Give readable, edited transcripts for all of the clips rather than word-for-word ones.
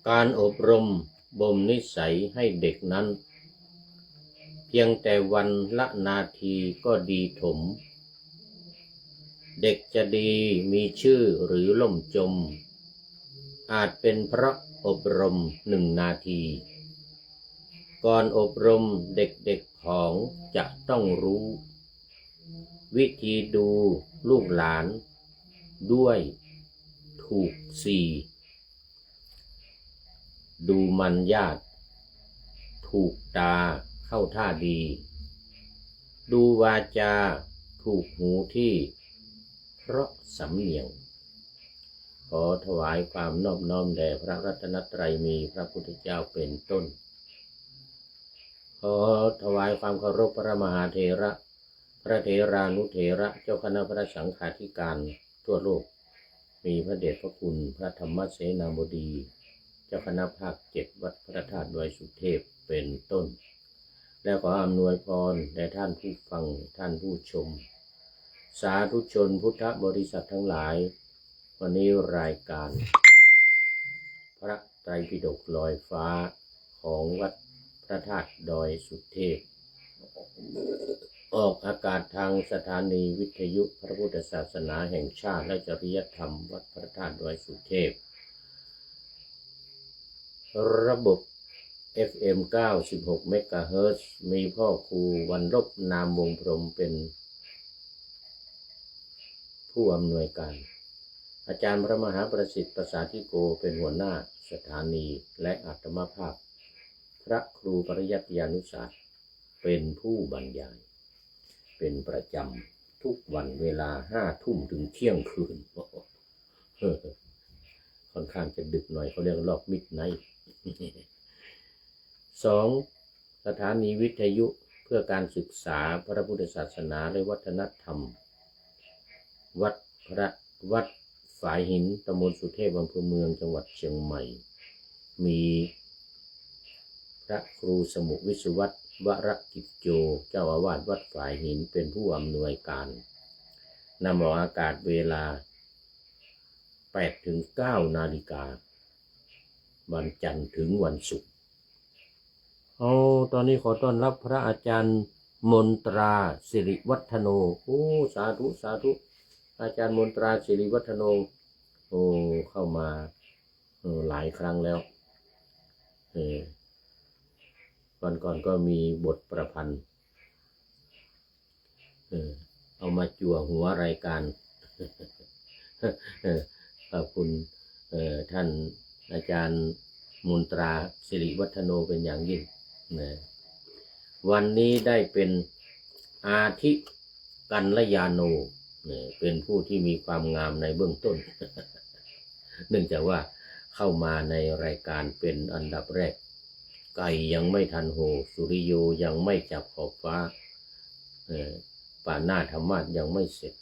การอบรมบ่มนิสัยให้เด็กนั้นเพียงแต่วันละนาทีก็ดีถมเด็กจะดีมีชื่อหรือล่มจมอาจเป็นเพราะอบรม1 นาทีก่อนอบรมเด็กๆของจะต้องรู้วิธีดูลูกหลานด้วยถูก4ดูมันญาติถูกตาเข้าท่าดีดูวาจาถูกหูที่เพราะสำเนียงขอถวายความนอบน้อมแด่พระรัตนตรัยมีพระพุทธเจ้าเป็นต้นขอถวายความเคารพพระมหาเถระพระเถรานุเถระเจ้าคณะพระสังฆาธิการทั่วโลกมีพระเดชพระคุณพระธรรมเสนาบดีเจ้าคณะภาค7วัดพระธาตุดอยสุเทพเป็นต้นและขออำนวยพรแด่ท่านผู้ฟังท่านผู้ชมสาธุชนพุทธบริษัททั้งหลายวันนี้รายการพระไตรปิฎกลอยฟ้าของวัดพระธาตุดอยสุเทพออกอากาศทางสถานีวิทยุพระพุทธศาสนาแห่งชาติและจริยธรรมวัดพระธาตุดอยสุเทพระบบ FM 96 เมกะเฮิรตซ์มีพ่อครูวันลบนามวงพรหมเป็นผู้อำนวยการอาจารย์พระมหาประสิทธิ์ประสาธิโกเป็นหัวหน้าสถานีและอาตมาภาพพระครูปริยัติยานุศาสตร์เป็นผู้บรรยายเป็นประจำทุกวันเวลา5 ทุ่มถึงเที่ยงคืนค่อนข้างจะดึกหน่อยเขาเรียกรอบมิดไนท์2. สถานีวิทยุเพื่อการศึกษาพระพุทธศาสนาและวัฒนธรรมวัดฝายหินตำบลสุเทพอำเภอเมืองจังหวัดเชียงใหม่มีพระครูสมุวิสุวัตรวรกิจโจเจ้าอาวาสวัดฝายหินเป็นผู้อำนวยการนำออกอากาศเวลา 8 ถึง 9 นาฬิกาวันจันทร์ถึงวันศุกร์ตอนนี้ขอต้อนรับพระอาจารย์มนตราสิริวัฒโนสาธุสาธุอาจารย์มนตราสิริวัฒโนเข้ามาหลายครั้งแล้วก่อนก็มีบทประพันธ์เอามาจั่วหัวรายการขอบคุณท่านอาจารย์มนตราสิริวัฒโนเป็นอย่างยิ่งวันนี้ได้เป็นอาทิกัลยาโนเป็นผู้ที่มีความงามในเบื้องต้น เนื่องจากว่าเข้ามาในรายการเป็นอันดับแรกไก่ยังไม่ทันโหสุริโยยังไม่จับขอบฟ้าป่าหน้าธรรมะยังไม่เสร็จ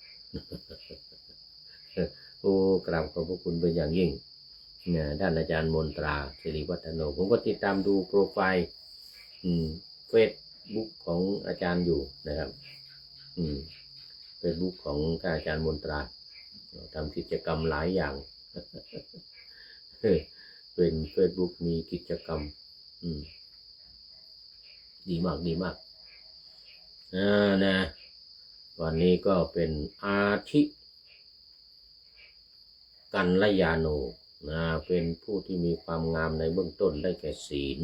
กราบขอบพระคุณเป็นอย่างยิ่งท่านอาจารย์มนตราสิริวัฒโนผมก็ติดตามดูโปรไฟล์เฟซบุ๊กของอาจารย์อยู่นะครับเฟซบุ๊กของท่านอาจารย์มนตราทำกิจกรรมหลายอย่าง เป็นเฟซบุ๊กมีกิจกรรมดีมากนะวันนี้ก็เป็นอาทิกัลยาโนเป็นผู้ที่มีความงามในเบื้องต้นได้แก่ศีล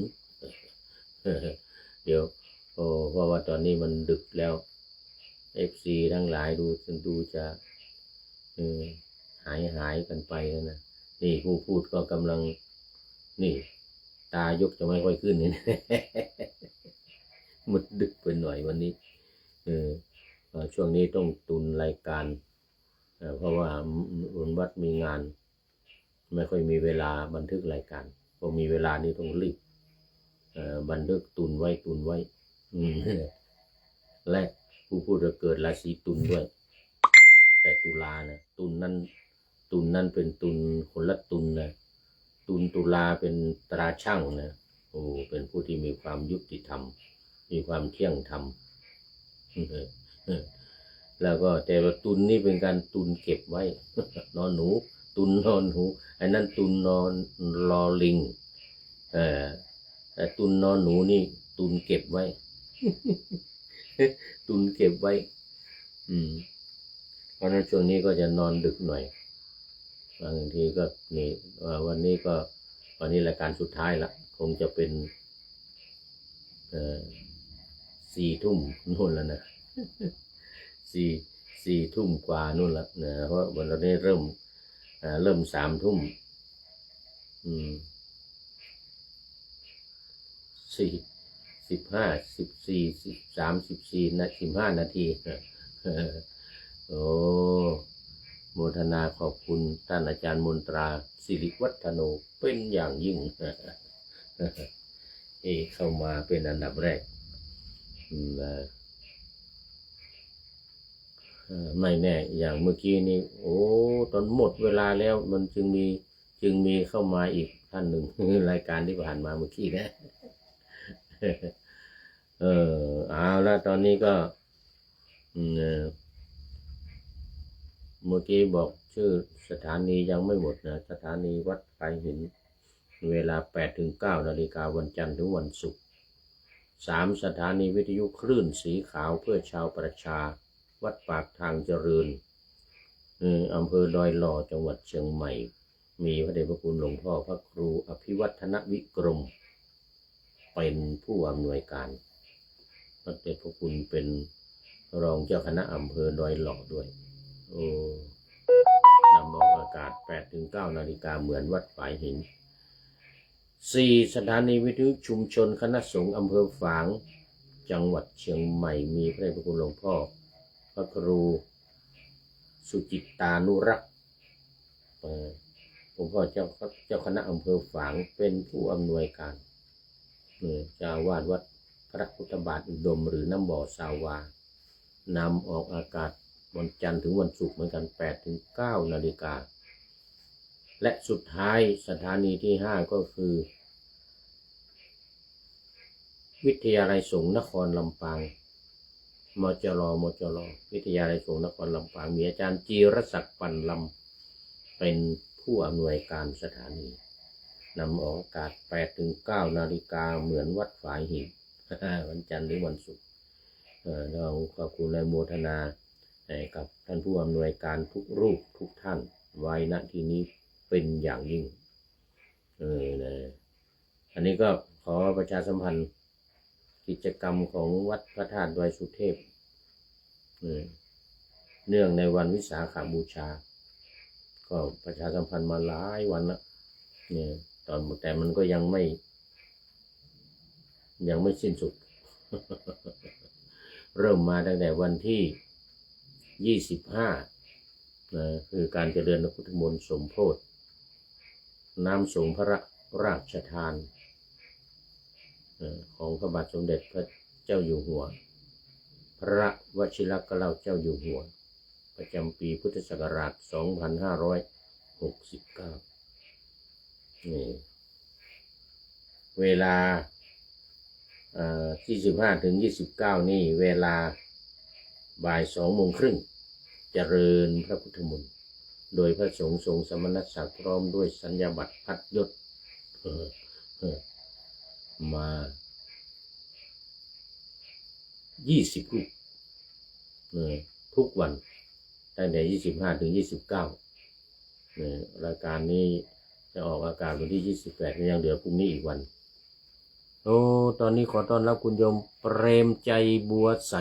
เดี๋ยวเพราะว่าตอนนี้มันดึกแล้ว FC ทั้งหลายดูจะหายกันไปแล้วนะนี่ผู้พูดก็กำลังนี่ตายกจะไม่ค่อยขึ้นนี่ มุดดึกไปหน่อยวันนี้ช่วงนี้ต้องตุนรายการเพราะว่าวัดมีงานไม่ค่อยมีเวลาบันทึกรายการพอมีเวลานี้ต้องรีบบันทึกตุนไว้และผู้พูดจะเกิดราศีตุลด้วยแต่ตุลานะตุลนั้นเป็นตุลคนละตุลนะตุลาเป็นตราช่างนะเป็นผู้ที่มีความยุติธรรมมีความเที่ยงธรรมแล้วก็แต่ว่าตุลนี่เป็นการตุลเก็บไว้ นอนหนูตุลนอนหนูอันนั้นตุลนอนรอลิง เออแต่ตุนนอนหนูนี่ตุนเก็บไว้ ตุนเก็บไว้ เพราะนั้นช่วงนี้ก็จะนอนดึกหน่อยบางทีก็นี่วันนี้รายการสุดท้ายละคงจะเป็น4 ทุ่มนู่นแล้วนะสี่ทุ่มกว่านู่นละนะเพราะวันนี้เริ่ม3 ทุ่ม15 นาทีโอ้โมทนาขอบคุณท่านอาจารย์มนตราสิริวัฒโนเป็นอย่างยิ่งเข้ามาเป็นอันดับแรกไม่แน่อย่างเมื่อกี้นี้โอ้ตอนหมดเวลาแล้วมันจึงมีเข้ามาอีกท่านหนึ่ง รายการที่ผ่านมาเมื่อกี้นะ เอาละตอนนี้ก็เมื่อกี้บอกชื่อสถานียังไม่หมดนะสถานีวัดไผ่หินเวลา 8-9 นาฬิกาวันจันทร์ถึงวันศุกร์3 สถานีวิทยุคลื่นสีขาวเพื่อชาวประชาวัดปากทางเจริญอำเภอดอยหล่อจังหวัดเชียงใหม่มีพระเดชพระคุณหลวงพ่อพระครูอภิวัฒนวิกรมเป็นผู้อำนวยการพระเดชพระคุณเป็นรองเจ้าคณะอำเภอดอยหล่อด้วยนำออกอากาศ 8-9 นาฬิกาเหมือนวัดฝายหิน4 สถานีวิทยุชุมชนคณะสงฆ์อำเภอฝางจังหวัดเชียงใหม่มีพระเดชพระคุณหลวงพ่อพระครูสุจิตตานุรักษ์หลวงพ่อเจ้าคณะอำเภอฝางเป็นผู้อำนวยการเจ้าวาดวัดพระพุทธบาทอุดมหรือน้ำบ่อสาวานำออกอากาศวันจันทร์ถึงวันศุกร์เหมือนกัน 8-9 นาฬิกาและสุดท้ายสถานีที่ 5ก็คือวิทยาลัยสงฆ์นครลำปางมจรวิทยาลัยสงฆ์นครลำปางมีอาจารย์จีรศักดิ์ปันลำเป็นผู้อำนวยการสถานีนำออกอากาศ 8-9 นาฬิกาเหมือนวัดฝายหิน วันจันทร์หรือวันศุกร์เราขอบคุณและโมทนากับท่านผู้อำนวยการทุกรูปทุกท่านไว้ณที่นี้เป็นอย่างยิ่งอันนี้ก็ขอประชาสัมพันธ์กิจกรรมของวัดพระธาตุดอยสุเทพเนื่องในวันวิสาขบูชาก็ประชาสัมพันธ์มาหลายวันแล้วแต่มันก็ยังไม่สิ้นสุด เริ่มมาตั้งแต่วันที่25คือการเจริญพระพุทธมนต์สมโพธิน้ำสงฆ์พระราชทานของพระบาทสมเด็จพระเจ้าอยู่หัวพระวชิรเกล้าเจ้าอยู่หัวประจำปีพุทธศักราช 2569 นี่เวลา25-29 นี่เวลาบ่าย 2:30 เจริญพระพุทธมนต์โดยพระสงฆ์ทรงสมณศักดิ์พร้อมด้วยสัญญาบัตรพัดยศมา20 รูปทุกวันตั้งแต่ 25-29 รายการนี้จะออกอากาศวันที่ 28ยังเหลือพรุ่งนี้อีกวันตอนนี้ขอต้อนรับคุณโยมเปรมใจบัวใส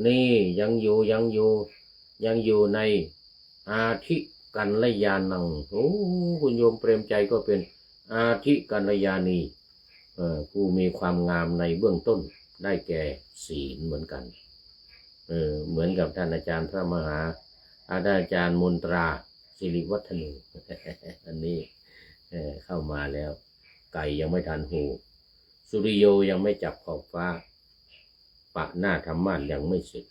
นี่ยังอยู่ในอาทิกัลยาณังคุณโยมเปรมใจก็เป็นอาทิกัลยาณีผู้มีความงามในเบื้องต้นได้แก่ศีลเหมือนกันเหมือนกับท่านอาจารย์พระมหาอาจารย์มนตราสิริวัฒโน อันนี้เข้ามาแล้วไก่ยังไม่ทันหูสุริโยยังไม่จับขอบฟ้าปะหน้าธรรมะยังไม่เสร็จ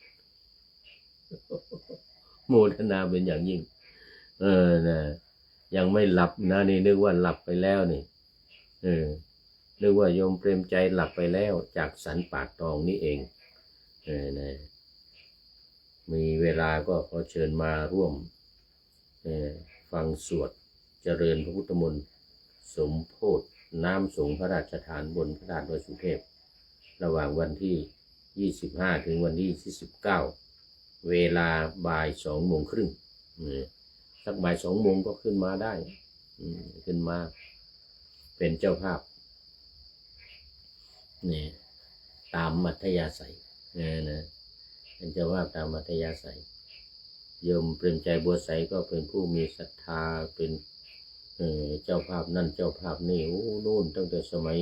โมทนาเป็นอย่างยิ่งนะยังไม่หลับนะนี่นึกว่าหลับไปแล้วนี่นึกว่าโยมเปรมใจหลับไปแล้วจากสันปากทองนี่เองนะมีเวลาก็ขอเชิญมาร่วมฟังสวดเจริญพระพุทธมนต์สมโภช น้ำสงฆ์พระราชทานบนพระธาตุดอยสุเทพระหว่างวันที่25ถึงวันที่29เวลาบ่าย2:30สักบ่าย2 โมงก็ขึ้นมาได้ขึ้นมาเป็นเจ้าภาพนี่ตามมัธยาศัยนะเป็นเจ้าภาพตามมัธยาศัยโยมเปรมใจบัวใสก็เป็นผู้มีศรัทธาเป็นเจ้าภาพนั่นเจ้าภาพนี่โอ้นู่นตั้งแต่สมัย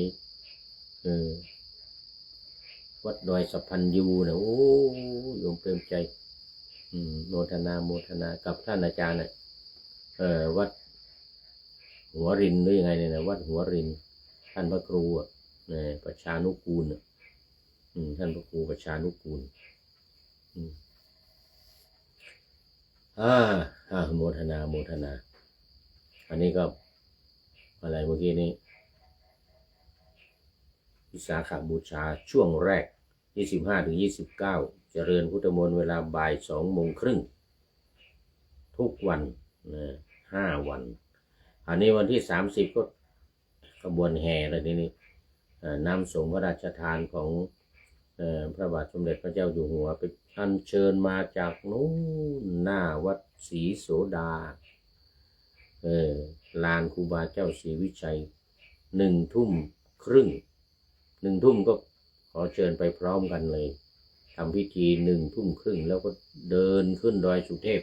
วัดดอยสัพพัญญูนะโอ้โยมเปรมใจโมทนากับท่านอาจารย์น่ะวัดหัวรินหรือยังไงเนี่ยนะวัดหัวรินท่านพระครูประชานุกูลท่านพระครูประชานุกูลโมทนาอันนี้ก็อะไรเมื่อกี้นี้วิสาขบูชาช่วงแรก25ถึง29เจริญพุทธมนต์เวลาบ่าย2:30ทุกวัน5 วันอันนี้วันที่30ก็ขบวนแห่อะไรนี่น้ำสงฆ์พระราชทานของพระบาทสมเด็จพระเจ้าอยู่หัวไปอัญเชิญมาจากนู้นหน้าวัดศรีโสดาลานครูบาเจ้าศรีวิชัย1:30 1 ทุ่มก็ขอเชิญไปพร้อมกันเลยทำพิธี1:30แล้วก็เดินขึ้นดอยสุเทพ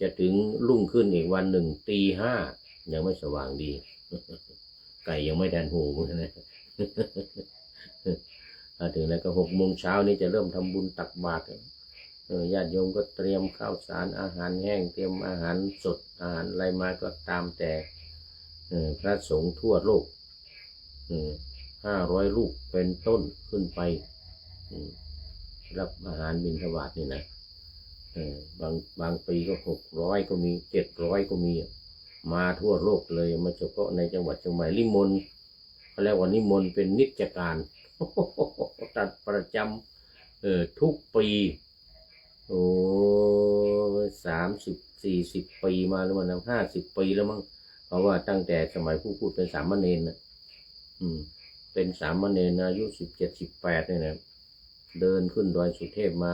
จะถึงรุ่งขึ้นอีกวันหนึ่ง5:00ยังไม่สว่างดี ไก่ยังไม่แดนหูนะถึงแล้วก็6 โมงเช้านี้จะเริ่มทำบุญตักบาตรญาติโยมก็เตรียมข้าวสารอาหารแห้งเตรียมอาหารสดอาหารอะไรมาก็ตามแต่พระสงฆ์ทั่วโลก500 รูปเป็นต้นขึ้นไปรับอาหารบิณฑบาตนี่นะบางปีก็600ก็มี700ก็มีมาทั่วโลกเลยมาเฉพาะในจังหวัดเชียงใหม่นิมนต์เขาเรียกว่านิมนต์เป็นนิจการตัดประจำทุกปีโอ้30-40 ปีมาแล้วมัน50 ปีแล้วมั้งเพราะว่าตั้งแต่สมัยผู้พูดเป็นสามเณรนะเป็นสามเณรอายุ17-18เนี่ยนะเดินขึ้นดอยสุเทพมา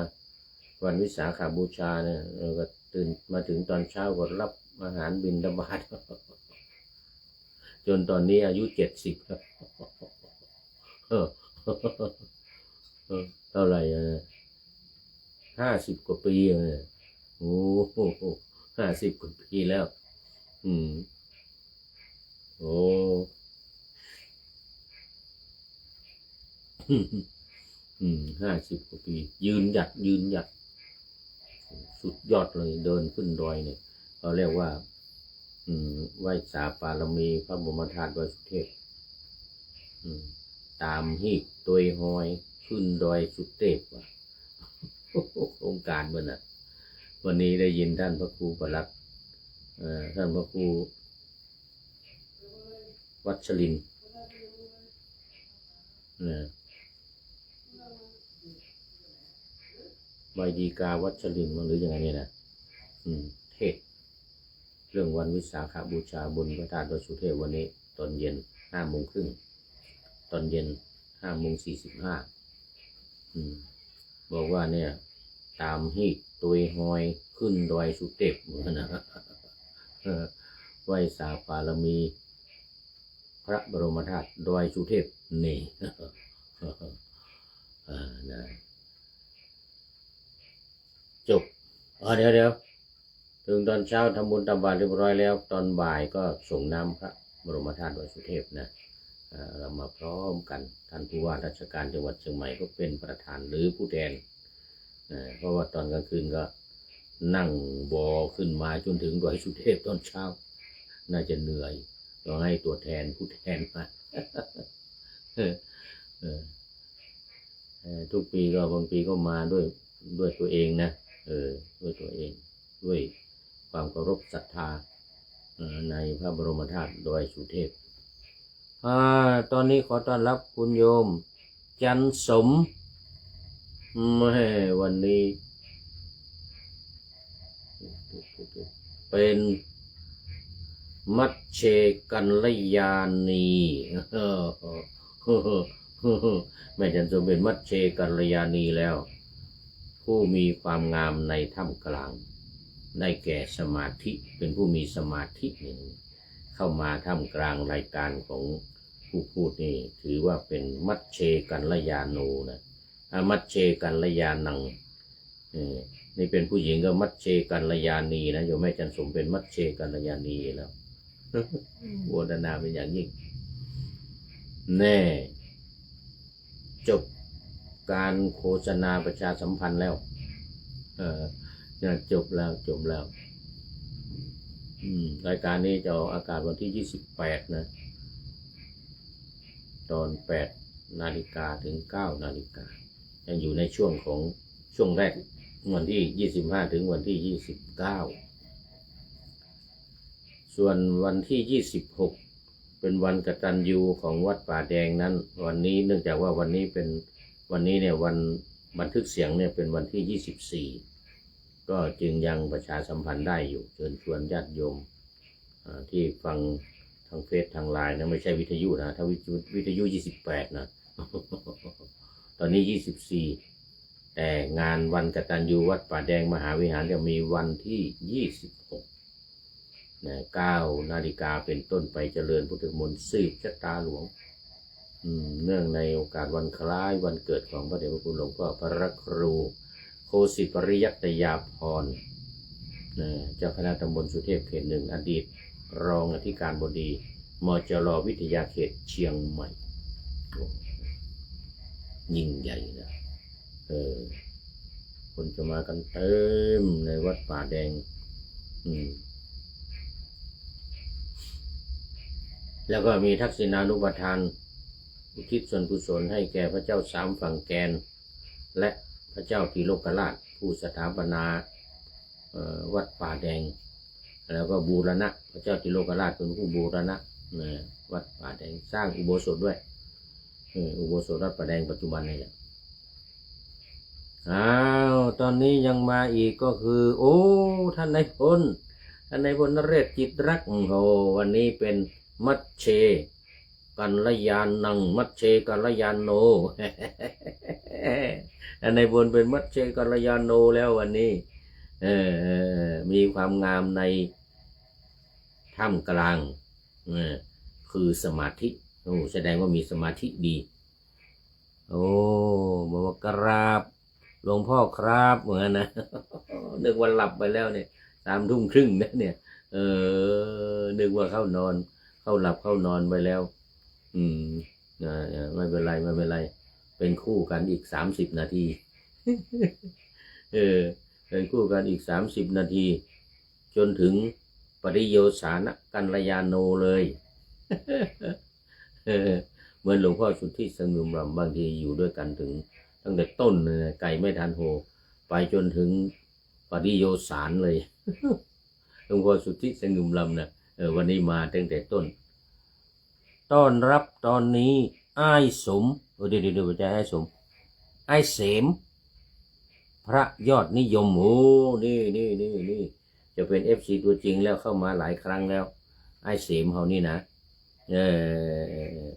วันวิสาขบูชาเนี่ยก็ตื่นมาถึงตอนเช้าก็รับอาหารบิณฑบาตจนตอนนี้อายุ70ครับเท่าไหร่50 กว่าปีเนี่ยโอ้50 กว่าปีแล้วโอ้50 กว่าปียืนหยัดสุดยอดเลยเดินขึ้นดอยเนี่ยเขาเรียกว่าไหว้สาปารมีพระบรมธาตุดอยสุเทพตามฮีกตัวหอยขึ้นดอยสุเทพว่ะโครงการมันอ่ะวันนี้ได้ยินท่านพระครูประหลัดท่านพระครูวัชรินทร์ใบดีกาวัชรินทร์หรือยังไงเนี่ยนะเทศเรื่องวันวิสาขบูชาบนพระธาตุดอยสุเทพวันนี้ตอนเย็น5:30ตอนเย็น5:45บอกว่าเนี่ยตามฮีกตัวหอยขึ้นดอยสุเทพเหมือนนะไหว้สาปารมีพระบรมธาตุดอยสุเทพนี่นะจบเดี๋ยวถึงตอนเช้าทำบุญตักบาตรเรียบร้อยแล้วตอนบ่ายก็ส่งน้ำพระบรมธาตุดอยสุเทพนะเรามาพร้อมกันท่านผู้ว่าราชการจังหวัดเชียงใหม่ก็เป็นประธานหรือผู้แทนเพราะว่าตอนกลางคืนก็นั่งบอขึ้นมาจนถึงดอยสุเทพตอนเช้าน่าจะเหนื่อยต้องให้ตัวแทนผู้แทนมาทุกปีก็บางปีก็มาด้วยตัวเองนะด้วยตัวเองด้วยความเคารพศรัทธาในพระบรมธาตุดอยสุเทพตอนนี้ขอต้อนรับคุณโยมจันสมวันนี้เป็น มัชเชกัลยาณีแม่จันทร์สมเป็นมัชเชกัลยาณีแล้ว ผู้มีความงามในถ้ำกลางได้แก่สมาธิเป็นผู้มีสมาธิหนึ่งเข้ามาท่ามกลางรายการของผู้พูดนี่ถือว่าเป็นมัชเชกัลยาโนนะมัชเชกัลยานังนี่เป็นผู้หญิงก็มัชเชกัลยาณีนะโยมแม่จันทร์สมเป็นมัชเชกัลยาณีแล้วโมทนาเป็นอย่างยิ่งแน่จบการโฆษณาประชาสัมพันธ์แล้วจบแล้วรายการนี้จะออกอากาศวันที่28นะตอน8 นาฬิกาถึง9 นาฬิกายังอยู่ในช่วงของช่วงแรกวันที่25ถึงวันที่29ส่วนวันที่26เป็นวันกตัญญูของวัดป่าแดงนั้นวันนี้เนื่องจากว่าวันนี้เนี่ยวันบันทึกเสียงเนี่ยเป็นวันที่24ก็จึงยังประชาสัมพันธ์ได้อยู่เชิญชวนญาติโยมที่ฟังทางเฟซทางไลน์นะไม่ใช่วิทยุนะถ้าวิทยุ28นะตอนนี้24แต่งานวันกตัญญูวัดป่าแดงมหาวิหารจะมีวันที่26นะ9 นาฬิกาเป็นต้นไปเจริญพุทธมนต์สืบชะตาหลวงเนื่องในโอกาสวันคล้ายวันเกิดของพระเดชพระคุณหลวงพ่อพระครูโคสิปริยัตยาภรณ์เจ้าคณะตำบลสุเทพเขต 1อดีตรองอธิการบดีมจร.วิทยาเขตเชียงใหม่ยิ่งใหญ่นะคนจะมากันเต็มในวัดป่าแดงแล้วก็มีทักษิณานุปทานอุทิศส่วนกุศลให้แก่พระเจ้าสามฝั่งแกนและพระเจ้าติโลกราชผู้สถาปนาวัดป่าแดงแล้วก็บูรณะพระเจ้าติโลกราชเป็นผู้บูรณะวัดป่าแดงสร้างอุโบสถด้วยอุโบสถวัดป่าแดงปัจจุบันนี่แหละตอนนี้ยังมาอีกก็คือท่านนายพลนเรศจิตรักวันนี้เป็นมัชเชกัลยานังมัชเชกัลยาโนท่านนายพลเป็นมัชเชกัลยาโนแล้ววันนี้มีความงามในท่ามกลางคือสมาธิแสดงว่ามีสมาธิดีบอกว่ากราบหลวงพ่อครับเหมือนนะนึกว่าหลับไปแล้วเนี่ย3 ทุ่มครึ่งนะเนี่ยนึกว่าเข้านอนเข้าหลับเข้านอนไปแล้วไม่เป็นไรเป็นคู่กันอีก30 นาทีเป็นคู่กันอีก30 นาทีจนถึงปริโยสานกัลยาโนเลยเหมือนหลวงพ่อสุทธิสงุมรำบางทีอยู่ด้วยกันถึงตั้งแต่ต้นไก่ไม่ทันโหไปจนถึงปริโยสานเลยหลวงพ่อสุทธิสงุมรำนะวันนี้มาตั้งแต่ต้นต้อนรับตอนนี้อ้ายสมเดี๋ยวใจอ้ายสมอ้ายเสมพระยอดนิยมนี่จะเป็น FC ตัวจริงแล้วเข้ามาหลายครั้งแล้วอ้ายเสมเขานี่นะ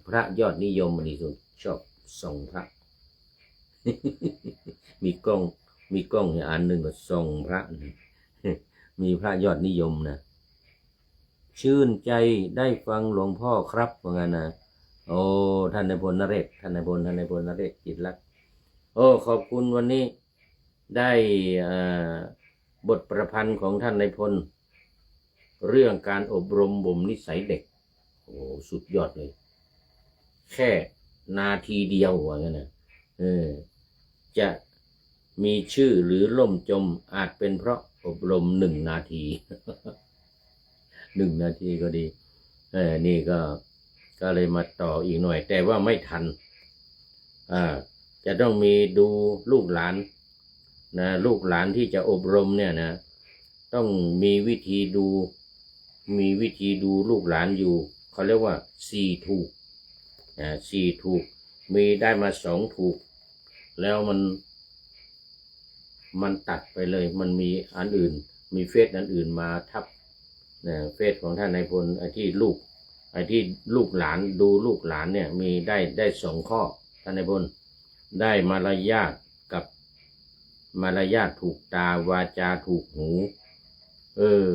พระยอดนิยมมันนี่ชอบส่องพระ มีกล้องอันหนึ่งก็ส่องพระมีพระยอดนิยมนะชื่นใจได้ฟังหลวงพ่อครับว่างั้นนะท่านนายพลนเรศจิตรักขอบคุณวันนี้ได้บทประพันธ์ของท่านนายพลเรื่องการอบรมบ่มนิสัยเด็กสุดยอดเลยแค่นาทีเดียวว่างั้นนะจะมีชื่อหรือล่มจมอาจเป็นเพราะอบรม1 นาที 1 นาทีก็ดีนี่ก็เลยมาต่ออีกหน่อยแต่ว่าไม่ทันจะต้องมีดูลูกหลานนะลูกหลานที่จะอบรมเนี่ยนะต้องมีวิธีดูลูกหลานอยู่เขาเรียกว่า4 ถูก4 ถูกมีได้มา2 ถูกแล้วมันตัดไปเลยมันมีอันอื่นมีเฟซอันอื่นมาทับ เนี่ยเฟซของท่านนายพลไอ้ที่ลูกหลานดูลูกหลานเนี่ยมีได้2 ข้อท่านนายพลได้มารยาทกับมารยาทถูกตาวาจาถูกหูเออ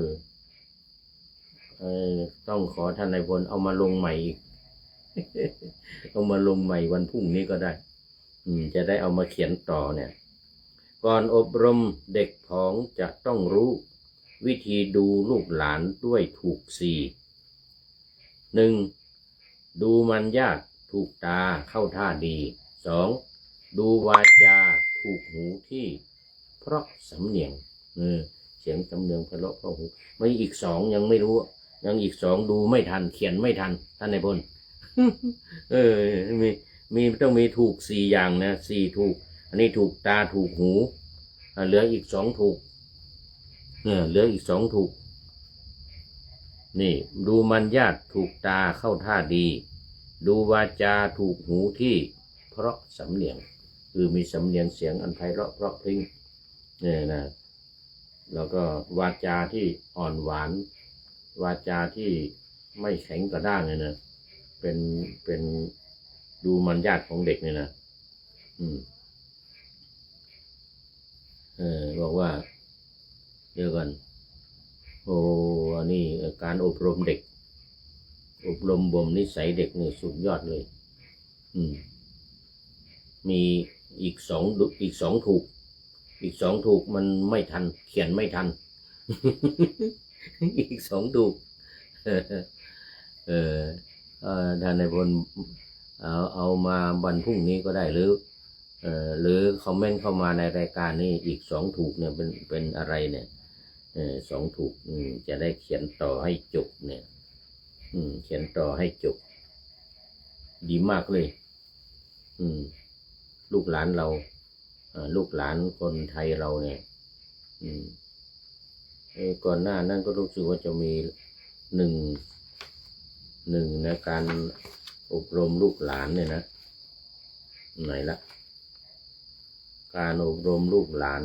ต้องขอท่านนายพลเอามาลงใหม่อีก เอามาลงใหม่วันพรุ่งนี้ก็ได้จะได้เอามาเขียนต่อเนี่ยก่อนอบรมเด็กผองจะต้องรู้วิธีดูลูกหลานด้วยถูก1. ดูมันญาติถูกตาเข้าท่าดี 2. ดูวาจาถูกหูที่เพราะสำเนียงเสียงสำเนียงเพราะหูไม่อีก2ยังไม่รู้ยังอีก2ดูไม่ทันเขียนไม่ทันท่านนายพล มีต้องมีถูก4อย่างนะ4ถูกอันนี้ถูกตาถูกหูเหลืออีก2ถูกเหลืออีก2ถูกนี่ดูมันญาติถูกตาเข้าท่าดีดูวาจาถูกหูที่เพราะสำเนียงคือมีสำเนียงเสียงอันไพเราะเพราะพริ้งเนี่ยนะแล้วก็วาจาที่อ่อนหวานวาจาที่ไม่แข็งกระด้างเลยนะเป็นดูมันญาติของเด็กเนี่ยนะบอกว่าเดี๋ยวกันอันนี้การอบรมเด็กอบรมบ่มนิสัยเด็กนี่สุดยอดเลยมีอีก2ถูกอีก2ถูกมันไม่ทันเขียนไม่ทัน อีก2ถูกท่านนายพลเอามาวันพรุ่งนี้ก็ได้หรือคอมเมนต์เข้ามาในรายการนี้อีก2ถูกเนี่ยเป็นอะไรเนี่ย2ถูกจะได้เขียนต่อให้จบเนี่ยเขียนต่อให้จบดีมากเลยลูกหลานเราลูกหลานคนไทยเราเนี่ยก่อนหน้านั้นก็รู้สึกว่าจะมีหนึ่งในการอบรมลูกหลานเนี่ยนะไหนละการอบรมลูกหลาน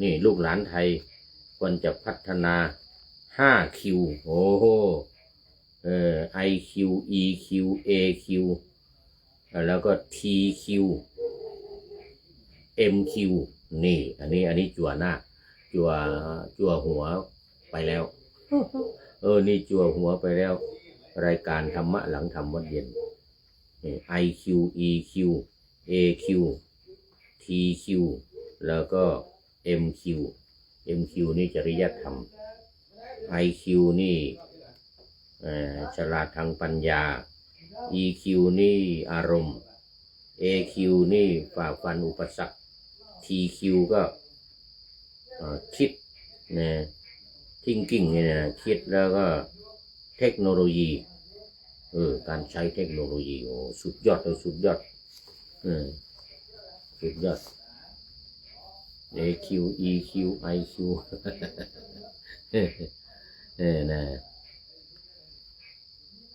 นี่ลูกหลานไทยควรจะพัฒนา5 คิวโอ้โหIQ EQ AQ แล้วก็ TQ MQ นี่อันนี้จั่วหน้าจั่วหัวไปแล้วนี่จั่วหัวไปแล้วรายการธรรมะหลังธรรมวัดเย็นIQ EQ AQ TQ แล้วก็ MQ นี่จริยธรรม IQ นี่ฉลาดทางปัญญา EQ นี่อารมณ์ AQ นี่ฝ่าฟันอุปสรรค TQ ก็คิดนะthinking เนี่ยนะคิดแล้วก็เทคโนโลยีการใช้เทคโนโลยีโอ้สุดยอดเลยสุดยอดสุดยอด AQ EQ IQ นะ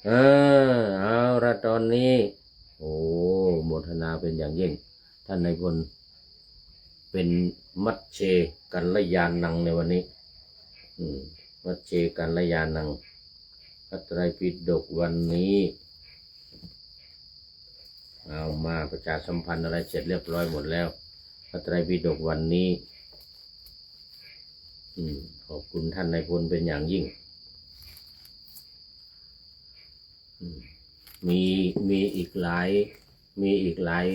เอาละตอนนี้โมทนาเป็นอย่างยิ่งท่านนายพลเป็นมัชเชกัลยาณังในวันนี้มัชเชกัลยาณังพระไตรปิฎกวันนี้เอามาประชาสัมพันธ์อะไรเสร็จเรียบร้อยหมดแล้วพระไตรปิฎกวันนี้ขอบคุณท่านนายพลเป็นอย่างยิ่งมีอีกหลาย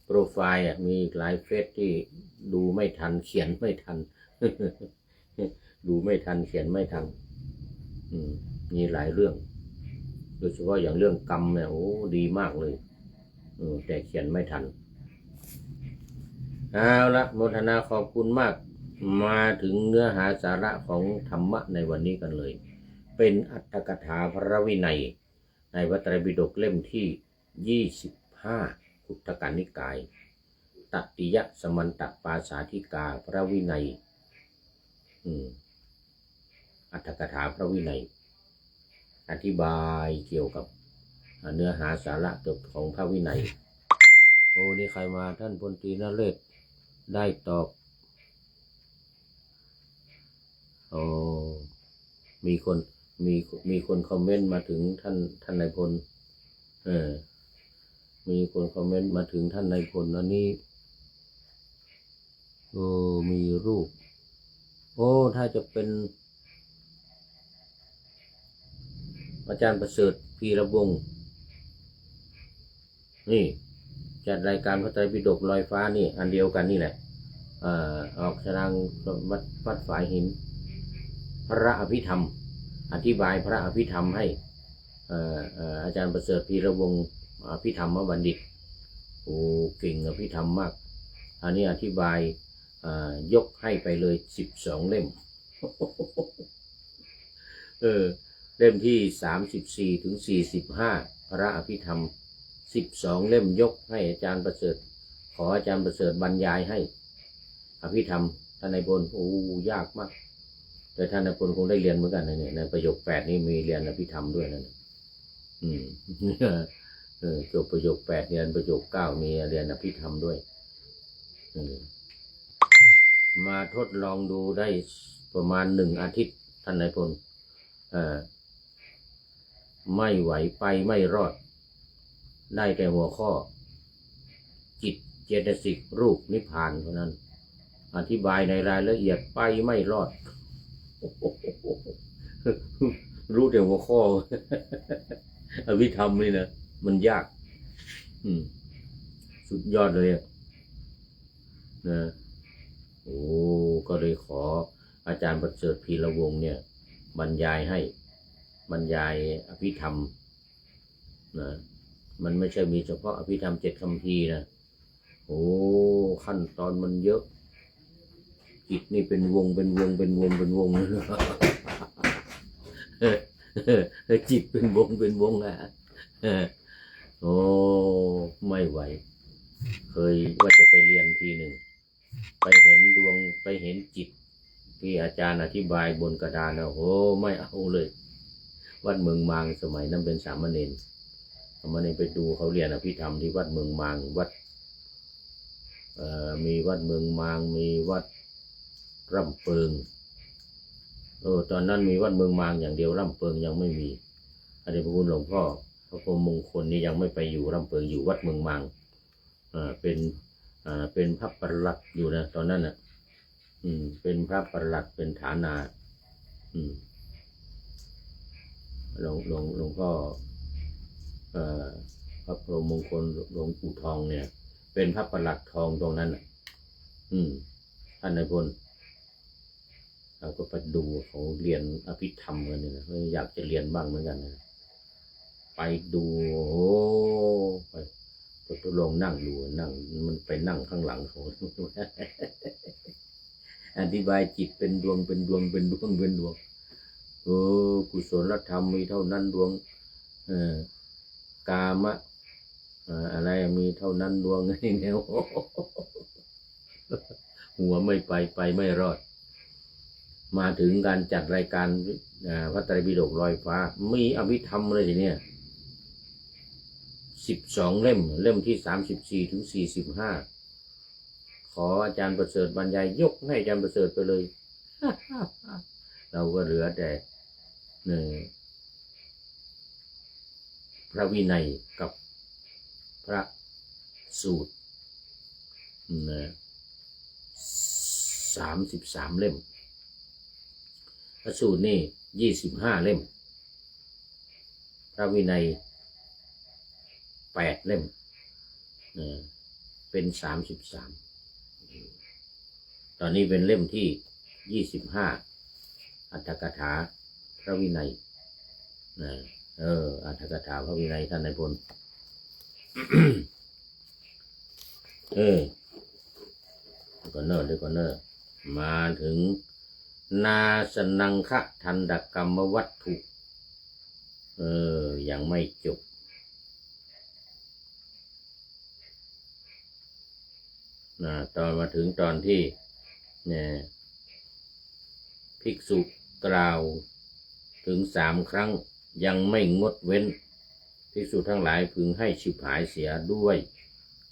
โปรไฟล์มีอีกหลายเฟซที่ดูไม่ทันเขียนไม่ทัน ดูไม่ทันเขียนไม่ทันมีหลายเรื่องโดยเฉพาะอย่างเรื่องกรรมเนี่ยดีมากเลยแต่เขียนไม่ทันเอาละโมทนาขอบคุณมากมาถึงเนื้อหาสาระของธรรมะในวันนี้กันเลยเป็นอรรถกถาพระวินัยในพระไตรปิฎกเล่มที่25ขุททกนิกายตติยสมันตปาสาธิกาพระวินัยอรรถกถาพระวินัยอธิบายเกี่ยวกับเนื้อหาสาระเกี่ยวกับของพระวินัยนี่ใครมาท่านพลตรีนเรศ ได้ตอบโอ้มีคนมีคนคอมเมนต์มาถึงท่านนายพลมีคนคอมเมนต์มาถึงท่านนายพลอันนี้มีรูปถ้าจะเป็นอาจารย์ประเสริฐพีระวงศ์นี่จัดรายการพระไตรปิฎกลอยฟ้านี่อันเดียวกันนี่แหละออกแสดงวัดฝายหินพระอภิธรรมอธิบายพระอภิธรรมให้อาจารย์ประเสริฐพีระวงศ์อภิธรรมบัณฑิตเก่งอภิธรรมมากอันนี้อธิบายยกให้ไปเลย12เล่ม เล่มที่34ถึง45พระอภิธรรม12เล่มยกให้อาจารย์ประเสริฐขออาจารย์ประเสริฐบรรยายให้อภิธรรมท่านนายพลยากมากแต่ท่านนายพลคงได้เรียนเหมือนกันนะเนี่ยในประโยค8นี่มีเรียนอภิธรรมด้วยนะจบประโยค8เรียนประโยค9มีเรียนอภิธรรมด้วยมาทดลองดูได้ประมาณ1 อาทิตย์ท่านนายพลไม่ไหวไปไม่รอดได้แต่หัวข้อจิตเจตสิกรูปนิพพานเท่านั้นอธิบายในรายละเอียดไปไม่รอด รู้แต่หัวข้อ อภิธรรมนี่นะมันยากสุดยอดเลยนะก็เลยขออาจารย์ประเสริฐพีระวงศ์เนี่ยบรรยายให้บรรยายอภิธรรมนะมันไม่ใช่มีเฉพาะอภิธรรม7 คัมภีร์นะขั้นตอนมันเยอะจิตนี่เป็นวงจิตเป็นวงไม่ไหวเคยว่าจะไปเรียนทีหนึ่งไปเห็นดวงไปเห็นจิตที่อาจารย์อธิบายบนกระดานนะไม่เอาเลยวัดเมืองมางสมัยนั้นเป็นสามเณรไปดูเขาเรียนอภิธรรมที่วัดเมืองมางวัดมีวัดเมืองมางมีวัดร่ำเปิงตอนนั้นมีวัดเมืองมางอย่างเดียวร่ำเปิงยังไม่มีอดีตพระคุณหลวงพ่อพระพรหมมงคลนี่ยังไม่ไปอยู่ร่ำเปิงอยู่วัดเมืองมางเป็นพระประหลัดอยู่นะตอนนั้นน่ะเป็นพระประหลัดเป็นฐานาหลวงพ่อพระพรหมมงคลหลวงปู่ทองเนี่ยเป็นพระประหลัดทองตรงนั้นน่ะท่านนายพลเราก็ไปดูเขาเรียนอภิธรรมกันเนี่ยนะอยากจะเรียนบ้างเหมือนกันนะไปดูไปทดลองนั่งดูมันไปนั่งข้างหลังเขา อธิบายจิตเป็นดวงกุศลธรรมมีเท่านั้นดวงกามะอะไรมีเท่านั้นดวงเนี่ยหัวไม่ไปไม่รอดมาถึงการจัดรายการพระไตรปิฎกลอยฟ้ามีอภิธรรมเลยทีเนี้ย12 เล่มที่34ถึง45ขออาจารย์ประเสริฐบรรยายยกให้อาจารย์ประเสริฐไปเลย เราก็เหลือแต่พระวินัยกับพระสูตร33 เล่มพระสูตรนี่25 เล่มพระวินัย8 เล่มเป็น33ตอนนี้เป็นเล่มที่25อัตถกถาพระวินัยอัตถกถาพระวินัยท่านนายพล ก่อนเนอร์มาถึงนาสนังคะทันดกรรมวัตถุยังไม่จบตอนมาถึงตอนที่ภิกษุกล่าวถึง3 ครั้งยังไม่งดเว้นภิกษุทั้งหลายพึงให้ฉิบหายเสียด้วย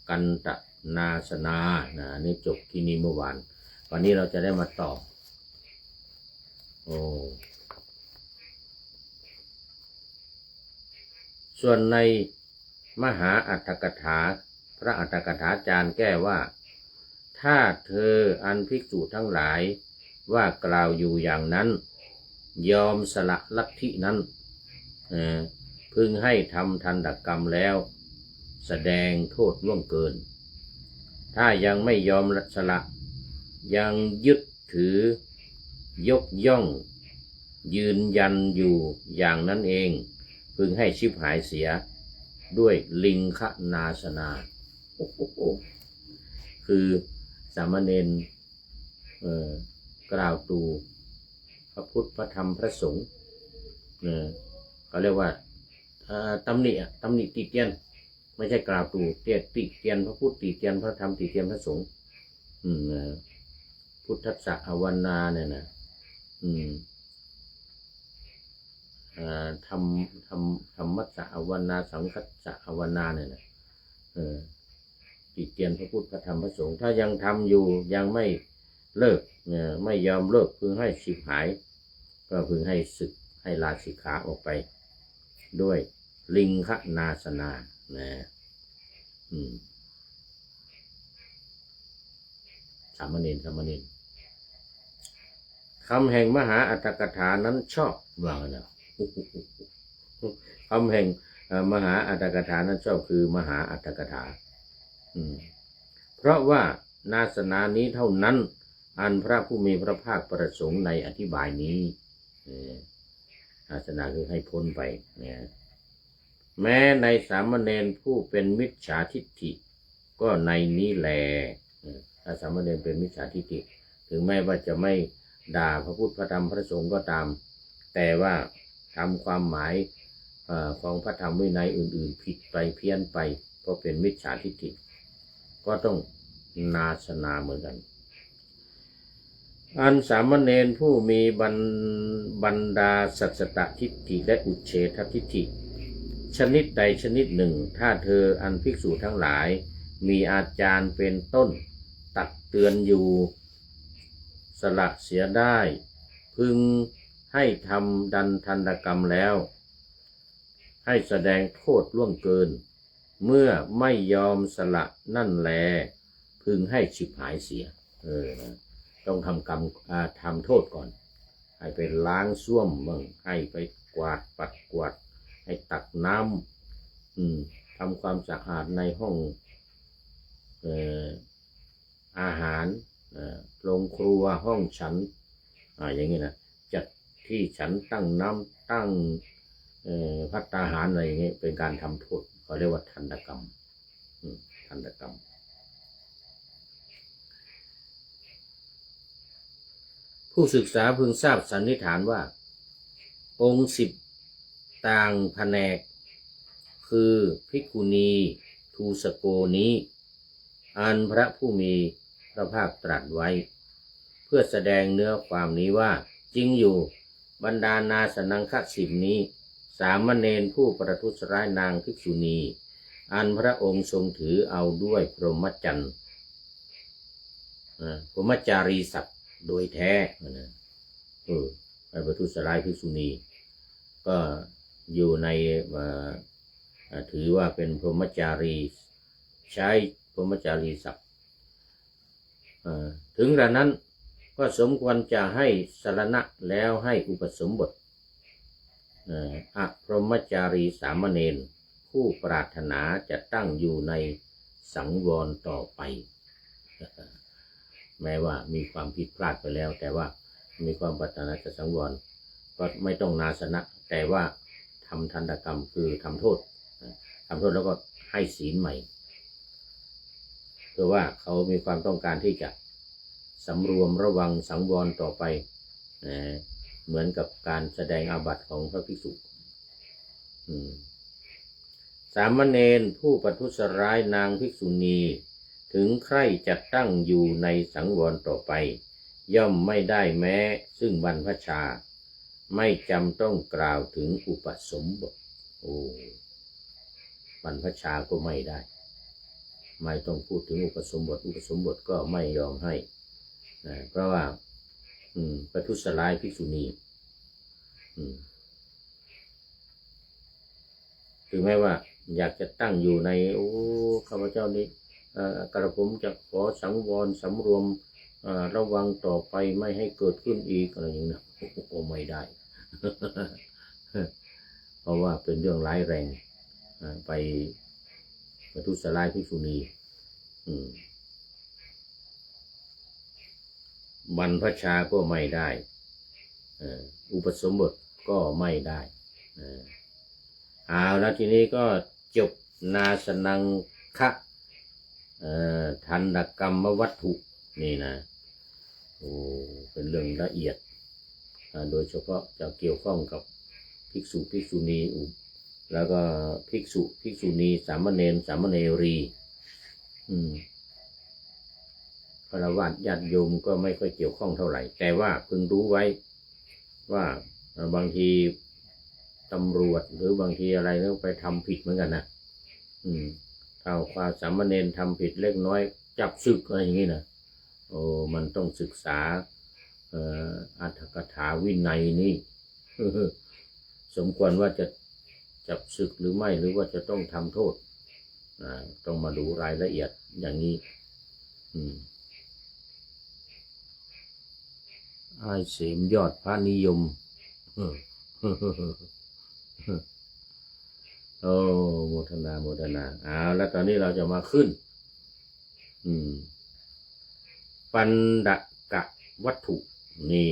กันต นาสนานี่จบที่นี่เมื่อวานวันนี้เราจะได้มาต่อส่วนในมหาอัตถกถาพระอัตถกถาจารย์แก้ว่าถ้าเธออันภิกษุทั้งหลายว่ากล่าวอยู่อย่างนั้นยอมสละลัทธินั้นพึงให้ทำทันตกรรมแล้วแสดงโทษล่วงเกินถ้ายังไม่ยอมสละยังยึดถือยกย่องยืนยันอยู่อย่างนั้นเองพึงให้ชิบหายเสียด้วยลิงคนาสนาคือสามเณรกล่าวตูพระพุทธพระธรรมพระสงฆ์เขาเรียกว่าตำหนิติเตียนไม่ใช่กล่าวตูติเตียนพระพุทธติเตียนพระธรรมติเตียนพระสงฆ์พุทธัสสะอวนาเนี่ยนะธรรมัสสะอวนาสังคัสสะอวนาเนี่ยนะติเตียนพระพุทธพระธรรมพระสงฆ์ถ้ายังทำอยู่ยังไม่เลิกไม่ยอมเลิกพึงให้ฉิบหายก็พึงให้ศึกให้ลาสิกขาออกไปด้วยลิงคนาสนาสามเณรคำแห่งมหาอัตถกถานั้นชอบว่าไงนะคำแห่งมหาอัตถกถานั้นชอบคือมหาอัตถกถาเพราะว่านาสนานี้เท่านั้นอันพระผู้มีพระภาคประสงค์ในอธิบายนี้นาสนาคือให้พ้นไปแม้ในสามเณรผู้เป็นมิจฉาทิฏฐิก็ในนี้แลถ้าสามเณรเป็นมิจฉาทิฏฐิถึงแม้ว่าจะไม่ด่าพระพุทธพระธรรมพระสงฆ์ก็ตามแต่ว่าทำความหมายของพระธรรมวินัยอื่นๆผิดไปเพี้ยนไปเพราะเป็นมิจฉาทิฏฐิก็ต้องนาสนาเหมือนกันอันสามเณรผู้มีบรรดาสัจตทิฏฐิและอุเฉททิฏฐิชนิดใดชนิดหนึ่งถ้าเธออันภิกษุทั้งหลายมีอาจารย์เป็นต้นตักเตือนอยู่สละเสียได้พึงให้ทำทันตกรรมแล้วให้แสดงโทษล่วงเกินเมื่อไม่ยอมสละนั่นแลพึงให้ฉิบหายเสียต้องทำกรรมทำโทษก่อนให้ไปล้างส้วมบ้างให้ไปกวาดปัดกวาดให้ตักน้ำทำความสะอาดในห้องอาหารโรงครัวห้องฉันอย่างนี้นะจัดที่ฉันตั้งน้ำตั้งภัตตาหารอะไรอย่างนี้เป็นการทำโทษเขาเรียกว่าทันตกรรมผู้ศึกษาพึงทราบสันนิษฐานว่าองค์10ต่างแผนกคือภิกขุณีทูสโกนี้อันพระผู้มีพระภาคตรัสไว้เพื่อแสดงเนื้อความนี้ว่าจริงอยู่บรรดานาสนังคสิบนี้สามเณรผู้ประทุษร้ายนางภิกษุณีอันพระองค์ทรงถือเอาด้วยพรหมจรรย์พรหมจารีศักดิ์โดยแท้ไปประทุษร้ายภิกษุณีก็อยู่ในถือว่าเป็นพรหมจารีใช้พรหมจารีศักดิ์ถึงกระนั้นก็สมควรจะให้สรณะแล้วให้อุปสมบทอพรหมจารีสามเณรผู้ปรารถนาจะตั้งอยู่ในสังวรต่อไปแม้ว่ามีความผิดพลาดไปแล้วแต่ว่ามีความปรารถนาจะสังวรก็ไม่ต้องนาสนะแต่ว่าทำทันตกรรมคือทำโทษแล้วก็ให้ศีลใหม่เพื่อว่าเขามีความต้องการที่จะสำรวมระวังสังวรต่อไปเหมือนกับการแสดงอาบัติของพระภิกษุสามเณรผู้ประทุษร้ายนางภิกษุณีถึงใครจะตั้งอยู่ในสังวรต่อไปย่อมไม่ได้แม้ซึ่งบรรพชาไม่จำต้องกล่าวถึงอุปสมบทบรรพชาก็ไม่ได้ ไม่ต้องพูดถึงอุปสมบทก็ไม่ยอมให้นะเพราะว่าประทุษร้ายภิกษุณีถึงแม้ว่าอยากจะตั้งอยู่ในข้าพเจ้านี้กระผมจะขอสังวรสำรวมระวังต่อไปไม่ให้เกิดขึ้นอีกอะไรอย่างนี้นะไม่ได้ เพราะว่าเป็นเรื่องร้ายแรงไปประทุษร้ายภิกษุณีบรรพชาก็ไม่ได้อุปสมบทก็ไม่ได้เอาแล้วทีนี้ก็จบนาสนังคะทันตกรรมวัตถุนี่นะเป็นเรื่องละเอียดโดยเฉพาะจะเกี่ยวข้องกับภิกษุภิกษุณีแล้วก็ภิกษุภิกษุณีสามเณรสามเณรีฆราวาสญาติโยมก็ไม่ค่อยเกี่ยวข้องเท่าไหร่แต่ว่าพึงรู้ไว้ว่าบางทีตำรวจหรือบางทีอะไรต้องไปทำผิดเหมือนกันนะถ้าความสามเณรทำผิดเล็กน้อยจับศึกอะไรอย่างนี้นะมันต้องศึกษาอรรถกถาวินัยนี่ สมควรว่าจะจับศึกหรือไม่หรือว่าจะต้องทำโทษต้องมาดูรายละเอียดอย่างนี้ไอ้เสมยอดพระนิยมโมทนาแล้วตอนนี้เราจะมาขึ้นปันดกะวัตถุนี่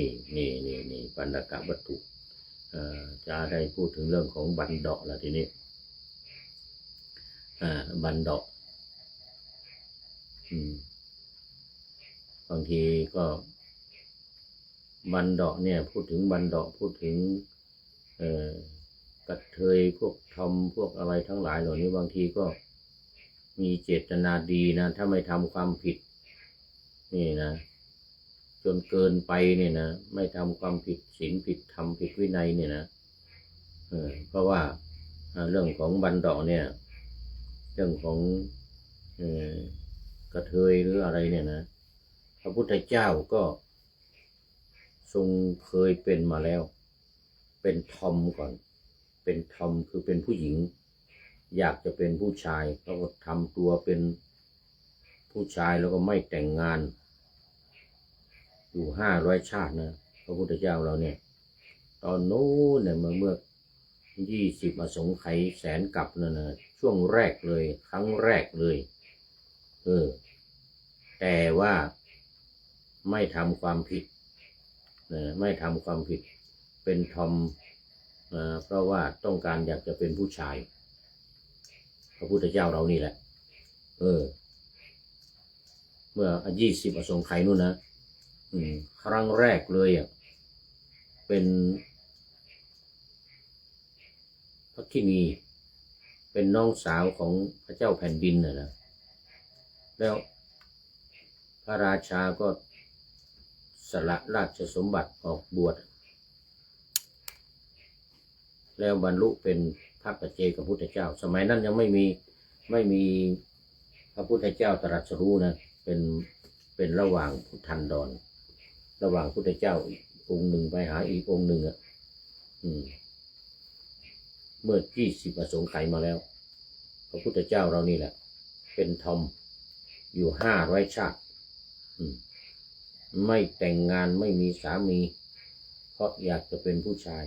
ปันดกะวัตถุจะได้พูดถึงเรื่องของบันดาะแล้วทีนี้บันดาะบางทีก็บันดาะเนี่ยพูดถึงบันดาะพูดถึงกระเทยพวกทอมพวกอะไรทั้งหลายเหล่านี้บางทีก็มีเจตนาดีนะถ้าไม่ทำความผิดนี่นะจนเกินไปเนี่ยนะไม่ทำความผิดศีลผิดธรรมผิดวินัยเนี่ยนะเพราะว่าเรื่องของบันดาะเนี่ยเรื่องของกระเทยหรืออะไรเนี่ยนะพระพุทธเจ้าก็ทรงเคยเป็นมาแล้วเป็นทอมก่อนเป็นทอมคือเป็นผู้หญิงอยากจะเป็นผู้ชายเขาก็ทำตัวเป็นผู้ชายแล้วก็ไม่แต่งงานอยู่500 ชาตินะพระพุทธเจ้าเราเนี่ยตอนโน้นเนี่ยเมื่อ20 อสงไขยแสนกลับนั่นนะช่วงแรกเลยครั้งแรกเลยแต่ว่าไม่ทำความผิดไม่ทำความผิดเป็นทอมเพราะว่าต้องการอยากจะเป็นผู้ชายพระพุทธเจ้าเรานี่แหละเมื่อ20 อสงไขยนู่นนะครั้งแรกเลยเป็นพระคินีเป็นน้องสาวของพระเจ้าแผ่นดินนะแล้วพระราชาก็สละราชสมบัติออกบวชแล้วบรรลุเป็นพระปัจเจกพุทธเจ้าสมัยนั้นยังไม่มีพระพุทธเจ้าตรัสรู้นะเป็นระหว่างพุทธันดรระหว่างพุทธเจ้าองค์หนึ่งไปหาอีกองค์หนึ่งเมื่อ20 อสงไขยมาแล้วพระพุทธเจ้าเรานี่แหละเป็นทอมอยู่500 ชาติไม่แต่งงานไม่มีสามีเพราะอยากจะเป็นผู้ชาย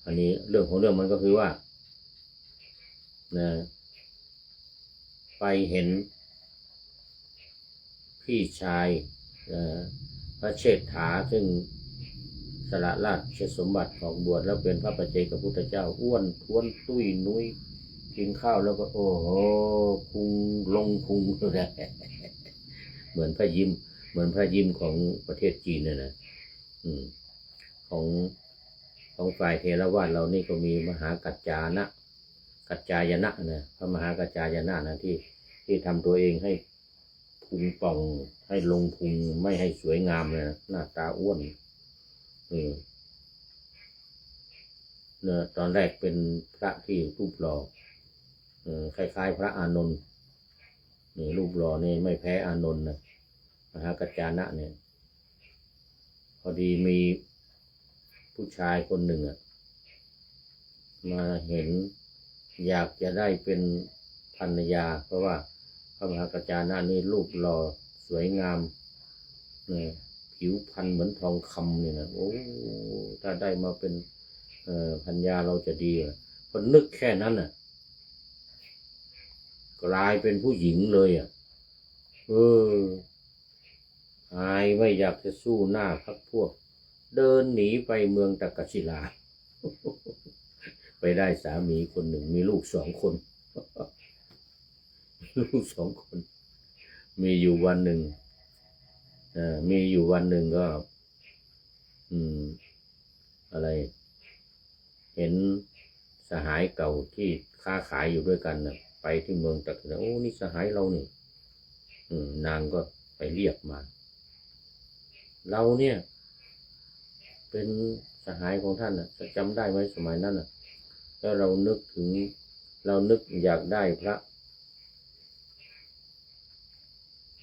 อันนี้เรื่องของเรื่องมันก็คือว่าไปเห็นพี่ชายพระเชษฐาซึ่งสละราชสมบัติของบวชแล้วเป็นพระปัจเจกพุทธเจ้าอ้วนท้วนตุ้ยนุ้ยกินข้าวแล้วก็โอ้โหพุงลงพุงเหมือนพระยิ้มของประเทศจีนเนี่ยนะของฝ่ายเทรวาทเรานี่ก็มีมหากัจจายนะนะพระมหากัจจายนะนะที่ทำตัวเองให้พุงป่องให้ลงพุงไม่ให้สวยงามเลยนะหน้าตาอ้วนตอนแรกเป็นพระที่รูปหล่อ คล้ายๆพระอานนท์นี่รูปหล่อนี่ไม่แพ้อานนท์นะมหากัจจานะเนี่ยพอดีมีผู้ชายคนหนึ่งมาเห็นอยากจะได้เป็นภรรยาเพราะว่าพระมหากัจจานะนี่รูปหล่อสวยงามเนี่ยผิวพรรณเหมือนทองคำเนี่ยนะโอ้ถ้าได้มาเป็นภรรยาเราจะดีพอนึกแค่นั้นกลายเป็นผู้หญิงเลยอายไม่อยากจะสู้หน้าพักพวกเดินหนีไปเมืองตะกัศิลา ไปได้สามีคนหนึ่งมีลูก2 คน ลูก2 คนมีอยู่วันหนึ่งก็อะไรเห็นสหายเก่าที่ค้าขายอยู่ด้วยกันไปที่เมืองตะกัศิลาโอ้นี่สหายเรานี่นางก็ไปเรียกมาเราเนี่ยเป็นสหายของท่านจะจำได้ไหมสมัยนั้นแล้วเรานึกอยากได้พระ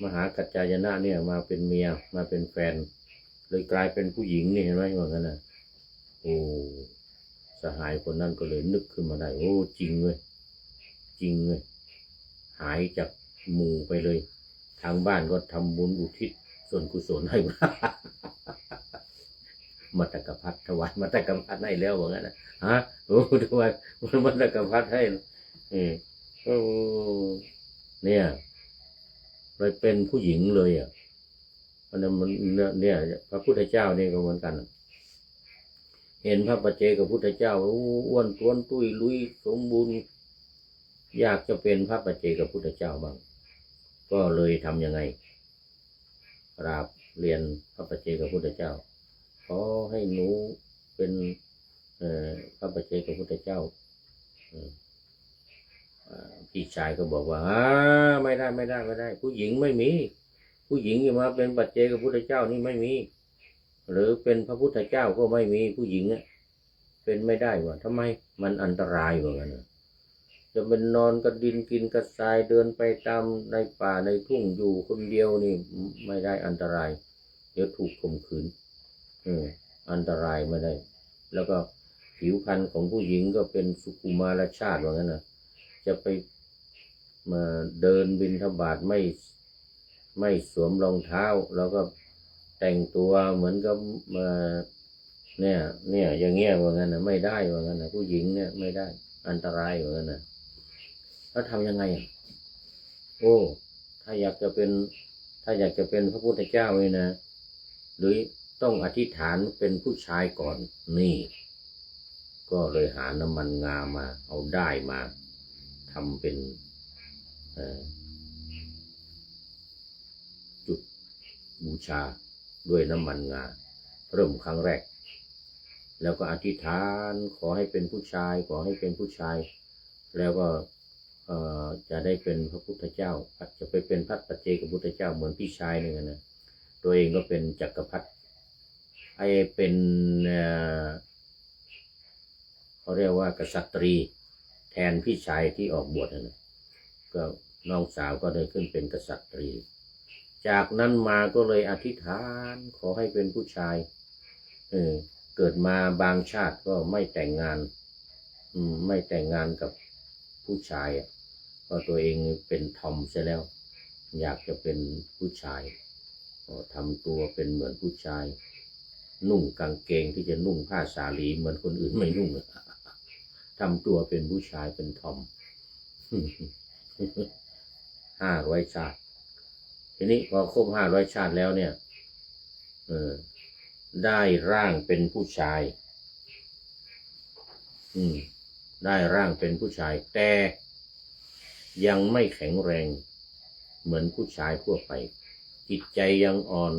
มหากัจจายนะเนี่ยมาเป็นเมียมาเป็นแฟนเลยกลายเป็นผู้หญิงนี่เห็นไหมว่างั้นโอ้สหายคนนั้นก็เลยนึกขึ้นมาได้โอ้จริงเลยหายจากหมู่ไปเลยทางบ้านก็ทำบุญอุทิศส่วนกุศลให้มัตตกพัทถวายมัตตกพัทให้แล้วว่างั้นโอ้ถวายมัตตกพัทให้โอ้เนี่ยเลยเป็นผู้หญิงเลยมันเนี่ยพระพุทธเจ้านี่ก็เหมือนกันเห็นพระปัจเจกพุทธเจ้าอ้วนท้วนตุ้ยลุยสมบูรณ์อยากจะเป็นพระปัจเจกพุทธเจ้าบ้างก็เลยทำยังไงกราบเรียนพระปัจเจกพุทธเจ้าขอให้หนูเป็นพระปัจเจกพุทธเจ้าพี่ชายก็บอกว่าไม่ได้ผู้หญิงไม่มีผู้หญิงจะมาเป็นปัจเจกพุทธเจ้านี่ไม่มีหรือเป็นพระพุทธเจ้าก็ไม่มีผู้หญิงเป็นไม่ได้ว่าทำไมมันอันตรายว่างั้นจะเป็นนอนกระดินกินกระทรายเดินไปตามในป่าในทุ่งอยู่คนเดียวนี่ไม่ได้อันตรายเดี๋ยวถูกข่มขืนอันตรายไม่ได้แล้วก็ผิวพรรณของผู้หญิงก็เป็นสุกุมารชาติว่างั้นจะไปมาเดินบิณฑบาตไม่สวมรองเท้าแล้วก็แต่งตัวเหมือนกับเนี่ยอย่างเงี้ยว่างั้นไม่ได้ว่างั้นผู้หญิงเนี่ยไม่ได้อันตรายว่างั้นแล้วทำยังไงโอ้ถ้าอยากจะเป็นพระพุทธเจ้าเลยนะหรือต้องอธิษฐานเป็นผู้ชายก่อนนี่ก็เลยหาน้ำมันงามาเอาได้มาทำเป็นจุดบูชาด้วยน้ำมันงาเริ่มครั้งแรกแล้วก็อธิษฐานขอให้เป็นผู้ชายแล้วก็จะได้เป็นพระพุทธเจ้าจะไปเป็นพระปัจเจกพุทธเจ้าเหมือนพี่ชายนี่นะตัวเองก็เป็นจักรพรรดิเป็นเขาเรียกว่ากษัตริย์แทนพี่ชายที่ออกบวชก็น้องสาวก็ได้ขึ้นเป็นกษัตริย์จากนั้นมาก็เลยอธิษฐานขอให้เป็นผู้ชายเกิดมาบางชาติก็ไม่แต่งงานกับผู้ชายเพราะตัวเองเป็นทอมใช่แล้วอยากจะเป็นผู้ชายทำตัวเป็นเหมือนผู้ชายนุ่งกางเกงที่จะนุ่งผ้าสาลีเหมือนคนอื่นไม่นุ่งทำตัวเป็นผู้ชายเป็นทอม500 ชาติทีนี้พอครบ500 ชาติแล้วเนี่ยได้ร่างเป็นผู้ชายได้ร่างเป็นผู้ชายแต่ยังไม่แข็งแรงเหมือนผู้ชายทั่วไปจิตใจยังอ่อน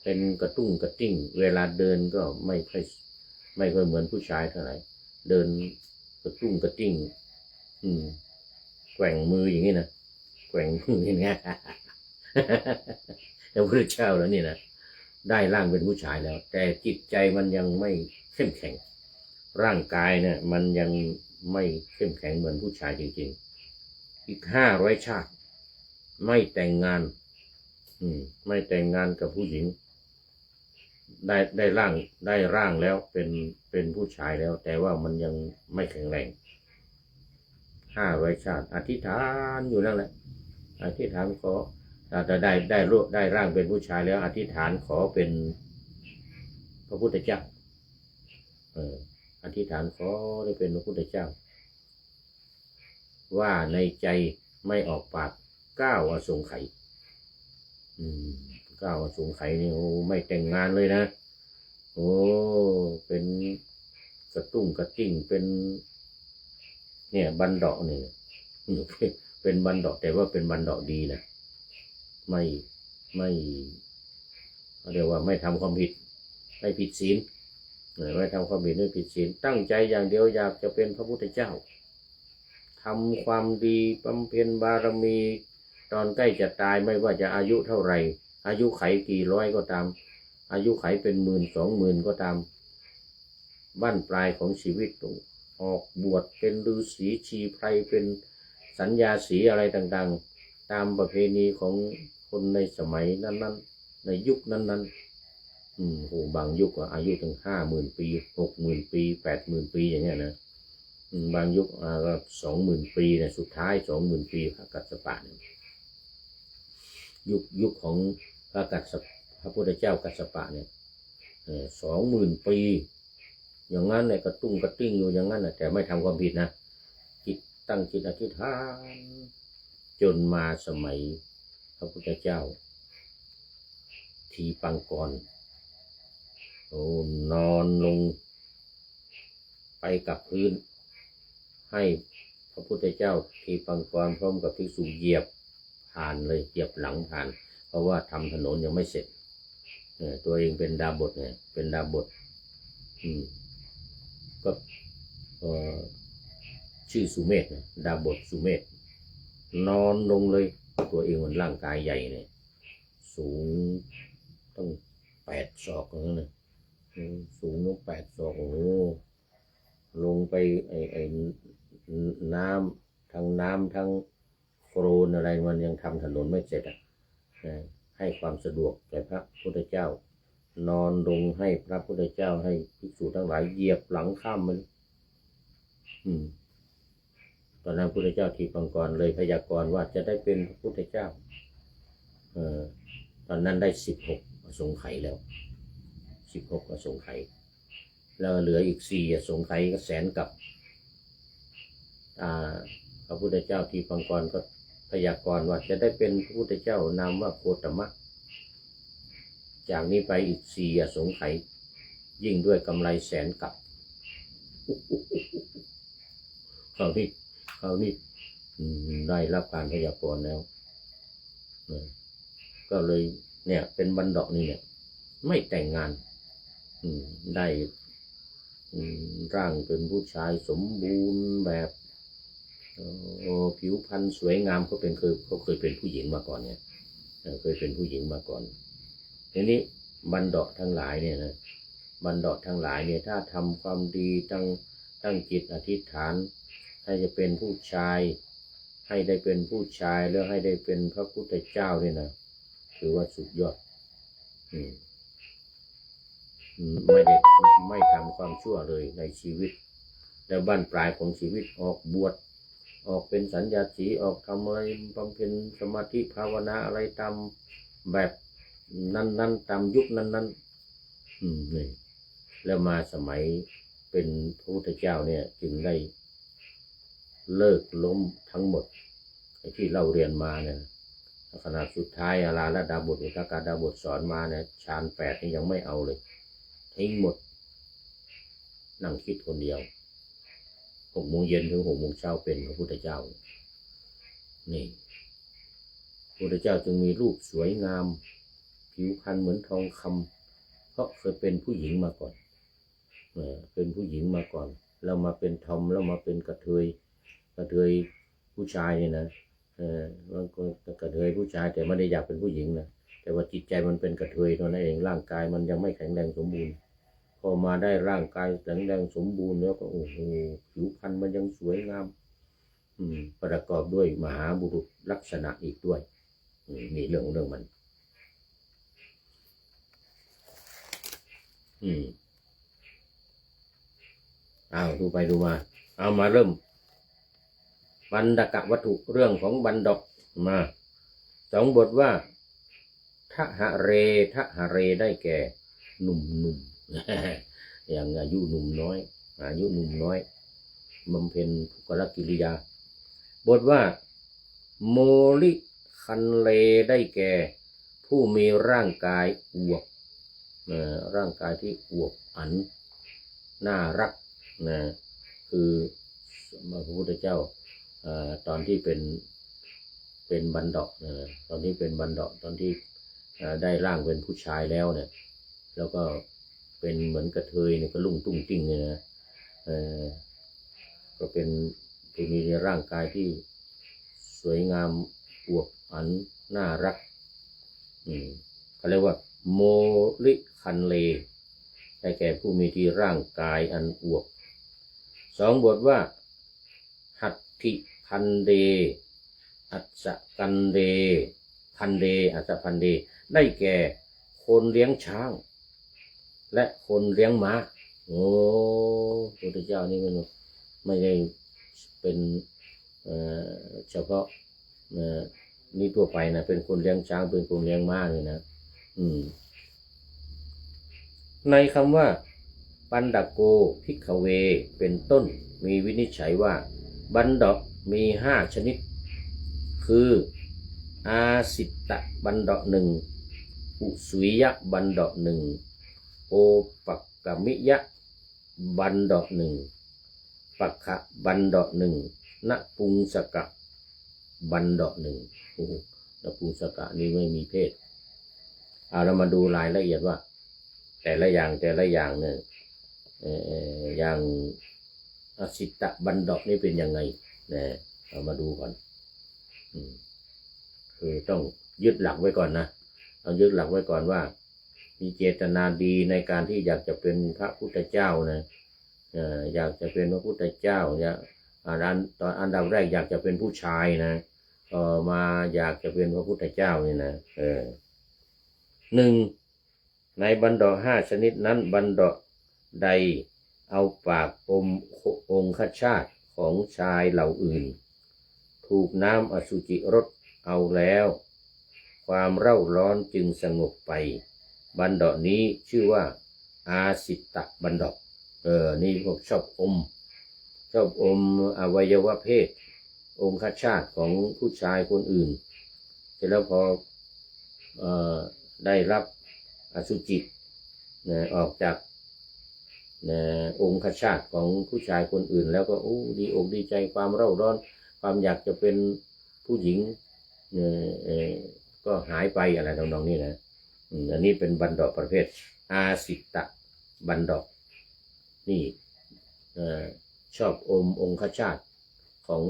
เป็นกระตุ้งกระติ้งเวลาเดินก็ไม่ค่อยเหมือนผู้ชายเท่าไหร่เดินกระตุ้งกระติ้งแกว่งมืออย่างนี้นะแกว่งมืออย่างเงี้ยพระพุทธเจ้าแล้วนี่นะได้ร่างเป็นผู้ชายแล้วแต่จิตใจมันยังไม่เข้มแข็งร่างกายเนี่ยมันยัง ไม่เข้มแข็งเหมือนผู้ชายจริงๆอีก500 ชาติไม่แต่งงานไม่แต่งงานกับผู้หญิงได้ร่างแล้วเป็นผู้ชายแล้ว แต่ว่ามันยังไม่แข็งแรง500 ชาติอธิษฐานอยู่นั่นแหละอธิษฐานขอถ้าได้ร่างเป็นผู้ชายแล้วอธิษฐานขอเป็นพระพุทธเจ้าอธิษฐานขอได้เป็นพระพุทธเจ้าว่าในใจไม่ออกปาก9 อสงไขย9 อสงไขยนี่โอ้ไม่แต่งงานเลยนะโอ้เป็นกระตุ้งกระติ้งเป็นเนี่ยบันดอกนี่เป็นบันดอกแต่ว่าเป็นบันดอกดีนะไม่เขาเรียกว่าไม่ทำความผิดไม่ผิดศีลไม่ทำความผิดไม่ผิดศีลตั้งใจอย่างเดียวอยากจะเป็นพระพุทธเจ้าทำความดีบำเพ็ญบารมีตอนใกล้จะตายไม่ว่าจะอายุเท่าไหร่อายุไขกี่ร้อยก็ตามอายุไขเป็น10,000 20,000ก็ตามบั้นปลายของชีวิตออกบวชเป็นฤาษีชีไพรเป็นสัญญาสีอะไรต่างๆตามประเพณีของคนในสมัยนั้นๆในยุคนั้นๆโหบางยุคอายุถึง50,000 ปี60,000 ปี80,000 ปีอย่างเงี้ยนะบางยุคก็20,000 ปีเนี่ยสุดท้าย20,000 ปีพระกัสสปะเนี่ยยุคของพระพุทธเจ้ากัสสปะเนี่ย20,000 ปีอย่างนั้นเนี่ยกระตุ้งกระติ้งอยู่อย่างนั้นแต่ไม่ทำความผิดนะตั้งจิตอธิษฐานจนมาสมัยพระพุทธเจ้าทีปังกรนอนลงไปกับพื้นให้พระพุทธเจ้าทีปังกรพร้อมกับภิกษุเหยียบผ่านเลยเหยียบหลังผ่านเพราะว่าทำถนนยังไม่เสร็จตัวเองเป็นดาบทเนี่ยเป็นดาบทก็ชื่อสุเมธดาบทสุเมธนอนลงเลยตัวเองมันร่างกายใหญ่เนี่ยสูงต้อง8 ศอกนั่นนะสูงต้อง8 ศอกโอ้ลงไปไอ้น้ำทั้งโคลนอะไรมันยังทำถนนไม่เสร็จให้ความสะดวกแก่พระพุทธเจ้านอนลงให้พระพุทธเจ้าให้ภิกษุทั้งหลายเหยียบหลังข้ามมันตอนนั้นพระพุทธเจ้าทีปังกรเลยพยากรณ์ว่าจะได้เป็นพระพุทธเจ้าตอนนั้นได้16 อสงไขยแล้ว16 อสงไขยแล้วเหลืออีก4 อสงไขยก็แสนกับพระพุทธเจ้าทีปังกรก็พยากรณ์ว่าจะได้เป็นพระพุทธเจ้านามว่าโคตมะจากนี้ไปอีก4 อสงไขยยิ่งด้วยกำไรแสนกับเขานี่ได้รับการพยากรณ์แล้วก็เลยเนี่ยเป็นบันดานี่เนี่ยไม่แต่งงานได้ร่างเป็นผู้ชายสมบูรณ์แบบผิวพรรณสวยงามเขาเคยเป็นผู้หญิงมาก่อนเนี่ยเคยเป็นผู้หญิงมาก่อนทีนี้บันดาทั้งหลายเนี่ยนะบันดาทั้งหลายเนี่ยถ้าทำความดีตั้งจิตอธิษฐานให้จะเป็นผู้ชายให้ได้เป็นผู้ชายแล้วให้ได้เป็นพระพุทธเจ้าเนี่ยนะถือว่าสุดยอดไม่ทำความชั่วเลยในชีวิตแล้วบั้นปลายของชีวิตออกบวชออกเป็นสัญญาสีออกทำอะไรบำเพ็ญสมาธิภาวนาอะไรตามแบบนั้นตามยุคนั้นนี่แล้วมาสมัยเป็นพระพุทธเจ้าเนี่ยจึงได้เลิกล้มทั้งหมดที่เราเรียนมาเนี่ยขนาดสุดท้ายอาราและดาบทถ้าการดาบทสอนมาเนี่ยฌาน8นี่ยังไม่เอาเลยทิ้งหมดนั่งคิดคนเดียว6 โมงเย็นถึง6 โมงเช้าเป็นพระพุทธเจ้านี่พระพุทธเจ้าจึงมีรูปสวยงามผิวพรรณเหมือนทองคำเพราะเคยเป็นผู้หญิงมาก่อนเป็นผู้หญิงมาก่อนแล้วมาเป็นทอมแล้วมาเป็นกระเทยผู้ชายเนี่ยนะมันก็กระเทยผู้ชายแต่ไม่ได้อยากเป็นผู้หญิงนะแต่ว่าจิตใจมันเป็นกระเทยเท่านั้นเองร่างกายมันยังไม่แข็งแรงสมบูรณ์พ พอมาได้ร่างกายแข็งแรงสมบูรณ์แล้วก็โอ้โหผิวพรรณมันยังสวยงามประกอบด้วยมหาบุรุษลักษณะอีกด้วยมีเรื่องมันเอาดูไปดูมาเอามาเริ่มบันดกะวัตถุเรื่องของบันดกมาสองบทว่าทหะเรได้แก่หนุ่มอย่างอายุหนุ่มน้อยบำเพ็ญทุกขกิริยาบทว่าโมลิคันเลได้แก่ผู้มีร่างกายอวบร่างกายที่อวบอันน่ารักนะคือพระพุทธเจ้าตอนที่เป็นบัณฑิตตอนที่เป็นบัณฑิตตอนที่ได้ร่างเป็นผู้ชายแล้วเนี่ยแล้วก็เป็นเหมือนกระเทยเนี่ยก็ลุ่งตุ้งติ้งเนี่ยนะก็เป็นผู้มีร่างกายที่สวยงามอวบอันน่ารักเขาเรียกว่าโมลิคันเลได้แก่ผู้มีที่ร่างกายอันอวบสองบทว่าหัตถิพันเดอัสสกันเดพันเดอัสสพันเดได้แก่คนเลี้ยงช้างและคนเลี้ยงม้าโอ้พระพุทธเจ้านี่มันไม่ได้เป็นเฉพาะนี่ทั่วไปนะเป็นคนเลี้ยงช้างเป็นคนเลี้ยงม้าเลยนะในคำว่าปันดโกภิกขเวเป็นต้นมีวินิจฉัยว่าบันดกมี5 ชนิดคืออาสิตตบันดกหนึ่งอุสุยยะบันดกหนึ่งโอปักกมิยะบันดกหนึ่งปักขะบันดกหนึ่งนปุงสกะบันดกหนึ่งนปุงสกะนี้ไม่มีเพศเรามาดูรายละเอียดว่าแต่ละอย่างเนี่ยอย่างอสิตตบันดกนี่เป็นยังไงนะเรามาดูก่อนคือต้องยึดหลักไว้ก่อนนะเอายึดหลักไว้ก่อนว่ามีเจตนาดีในการที่อยากจะเป็นพระพุทธเจ้านะอยากจะเป็นพระพุทธเจ้าตอนอันดับแรกอยากจะเป็นผู้ชายนะต่อมาอยากจะเป็นพระพุทธเจ้านี่นะหนึ่งในบันดก5 ชนิดนั้นบันดกใดเอาปากองคชาตของชายเหล่าอื่นถูกน้ำอสุจิรดเอาแล้วความเร่าร้อนจึงสงบไปบันดกนี้ชื่อว่าอาสิตตบันดกนี่พวกชอบอมอวัยวะเพศองคชาตของผู้ชายคนอื่นเสร็จแล้วพอได้รับอสุจิออกจากองคชาตของผู้ชายคนอื่นแล้วก็ดีอกดีใจความเร่าร้อนความอยากจะเป็นผู้หญิงก็หายไปอะไรตรงนี้นะอันนี้เป็นบันดกประเภทอาสิตตบันดกนี่ชอบองคชาตของ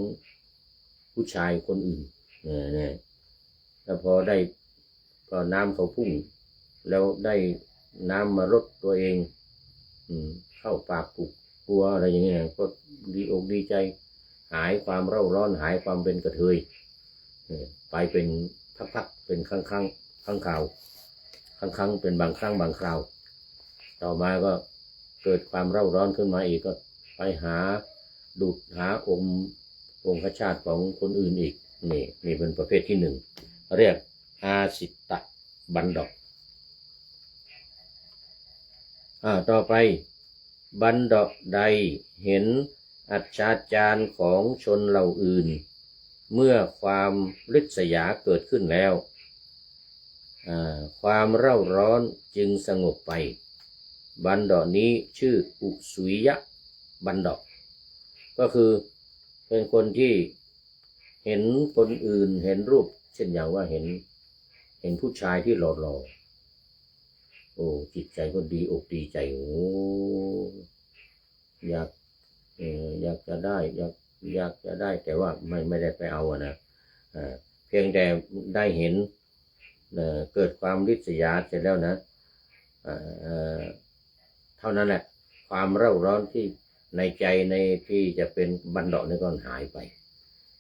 ผู้ชายคนอื่นแล้วพอได้ก็น้ำเขาพุ่งแล้วได้น้ำมารดตัวเองเข้าปากถูกตัวอะไรอย่างเงี้ยก็ดีอกดีใจหายความเร่าร้อนหายความเป็นกระเทยไปเป็นพักๆเป็นครั้งคราวเป็นบางครั้งบางคราวต่อมาก็เกิดความเร่าร้อนขึ้นมาอีกก็ไปหาดูดหาองคชาตของคนอื่นอีกนี่เป็นประเภทที่1เรียกอาสิตตบันดกต่อไปบันดกใดเห็นอัจฉาจารของชนเหล่าอื่นเมื่อความริษยาเกิดขึ้นแล้วความเร่าร้อนจึงสงบไปบันดกนี้ชื่ออุสุยยะบันดกก็คือเป็นคนที่เห็นคนอื่นเห็นรูปเช่นอย่างว่าเห็นผู้ชายที่หล่อจิตใจก็ดีอกดีใจอยากจะได้อยากจะได้แต่ว่าไม่ได้ไปเอานะเพียงแต่ได้เห็นเกิดความริษยาเสร็จแล้วนะท ท่านั้นแหละความเร่าร้อนที่ในใจในที่จะเป็นบันดาลนี่ก็หายไป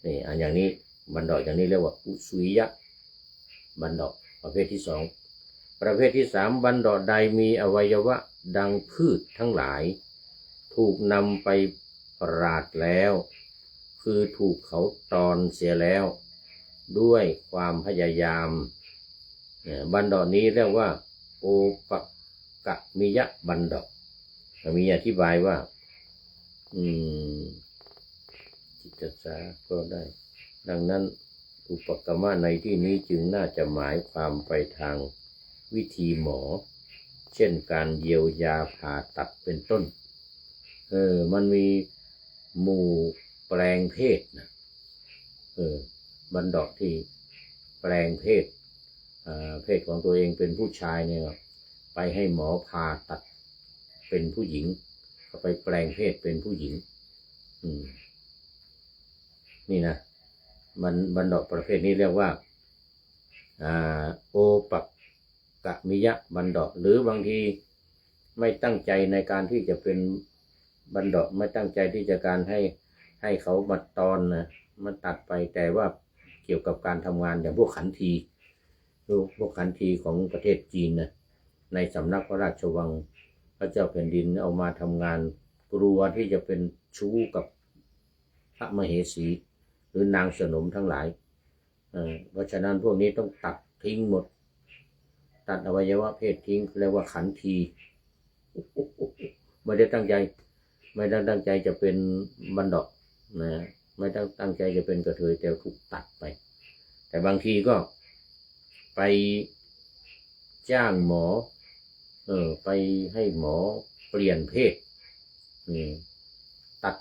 นี่อันอย่างนี้บันดาลอย่างนี้เรียกว่าอุสุยะบันดาลประเภทที่สองประเภทที่สามบันดาลใดมีอวัยวะดังพืชทั้งหลายถูกนำไปปราดแล้วคือถูกเขาตอนเสียแล้วด้วยความพยายามบันดาลนี้เรียกว่าโอปกะมิยะบันดาลมีอธิบายว่าจิตสาก็ได้ดังนั้นอุปกรรมะในที่นี้จึงน่าจะหมายความไปทางวิธีหมอเช่นการเยียวยาผ่าตัดเป็นต้นมันมีหมู่แปลงเพศนะบันดาลที่แปลงเพศเพศของตัวเองเป็นผู้ชายเนี่ยไปให้หมอผ่าตัดเป็นผู้หญิงก็ไปแปลงเพศเป็นผู้หญิงนี่นะมันบันดาลประเภทนี้เรียกว่าโอปักกะมิยะบันดาลหรือบางทีไม่ตั้งใจในการที่จะเป็นบันดาลไม่ตั้งใจที่จะการให้เขามาตอนนะมาตัดไปแต่ว่าเกี่ยวกับการทำงานอย่างพวกขันทีพวกขันทีของประเทศจีนนะในสำนักพระราชวังพระเจ้าแผ่นดินเอามาทำงานกลัวที่จะเป็นชู้กับพระมเหสีหรือนางสนมทั้งหลายเพราะฉะนั้นพวกนี้ต้องตัดทิ้งหมดตัดอวัยวะเพศทิ้งเรียกว่าขันทีไม่ได้ตั้งใจจะเป็นบันดาลนะไม่ตั้งใจจะเป็นกระเทยแต่ถูกตัดไปแต่บางทีก็ไปจ้างหมอไปให้หมอเปลี่ยนเพศตัด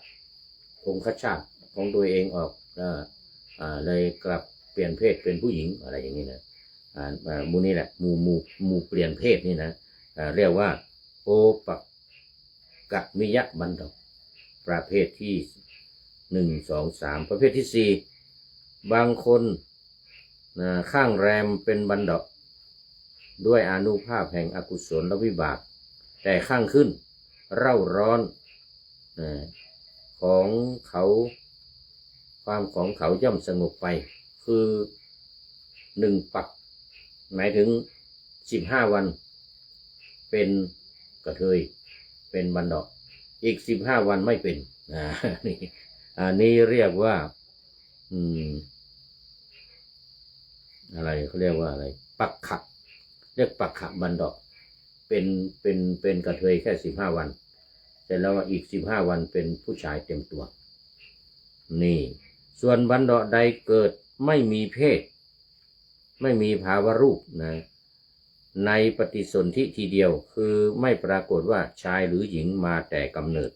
องคชาตของตัวเองออกเลยกลับเปลี่ยนเพศเป็นผู้หญิงอะไรอย่างนี้นะมูนี่แหละมูเปลี่ยนเพศนี่นะเรียกว่าโอปกะมิยะบันดาลประเภทที่1 2 3ประเภทที่4บางคนข้างแรมเป็นบันดาลด้วยอานุภาพแห่งอกุศลและวิบากแต่ข้างขึ้นเร่าร้อนของเขาความของเขาย่อมสงบไปคือ1 ปักหมายถึง15 วันเป็นกระเทยเป็นบันดาลอีก15 วันไม่เป็นนี่อันนี้เรียกว่าอะไรเขาเรียกว่าอะไรปักขะเรียกปักขะบันดาลเป็นกระเทยแค่15 วันแต่แล้วอีก15 วันเป็นผู้ชายเต็มตัวนี่ส่วนบันดาลใดเกิดไม่มีเพศไม่มีภาวรูปนะในปฏิสนธิทีเดียวคือไม่ปรากฏว่าชายหรือหญิงมาแต่กำเนิด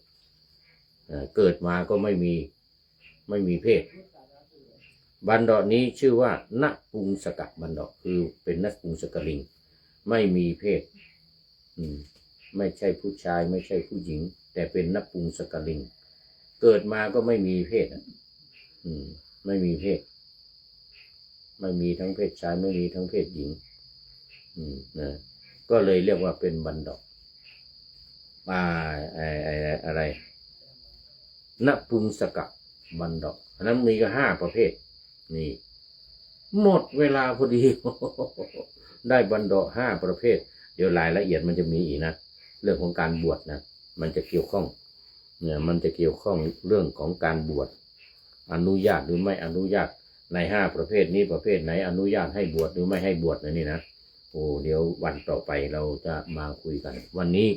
เกิดมาก็ไม่มีเพศบันดาลนี้ชื่อว่านะปุงสกะบันดาลคือเป็นนะปุงสกลิงไม่มีเพศไม่ใช่ผู้ชายไม่ใช่ผู้หญิงแต่เป็นนะปุงสกลิงเกิดมาก็ไม่มีเพศไม่มีเพศไม่มีทั้งเพศชายไม่มีทั้งเพศหญิงนะก็เลยเรียกว่าเป็นบันดาลอะไรนะปุงสกะบันดาลอันนั้นมีก็5 ประเภทนี่หมดเวลาพอดี ได้บันดาล5 ประเภทเดี๋ยวรายละเอียดมันจะมีอีกนะเรื่องของการบวชนะมันจะเกี่ยวข้องมันจะเกี่ยวข้องเรื่องของการบวชอนุญาตหรือไม่อนุญาตใน5 ประเภทนี้ประเภทไหนอนุญาตให้บวชหรือไม่ให้บวชนี่นะเดี๋ยววันต่อไปเราจะมาคุยกันวันนี้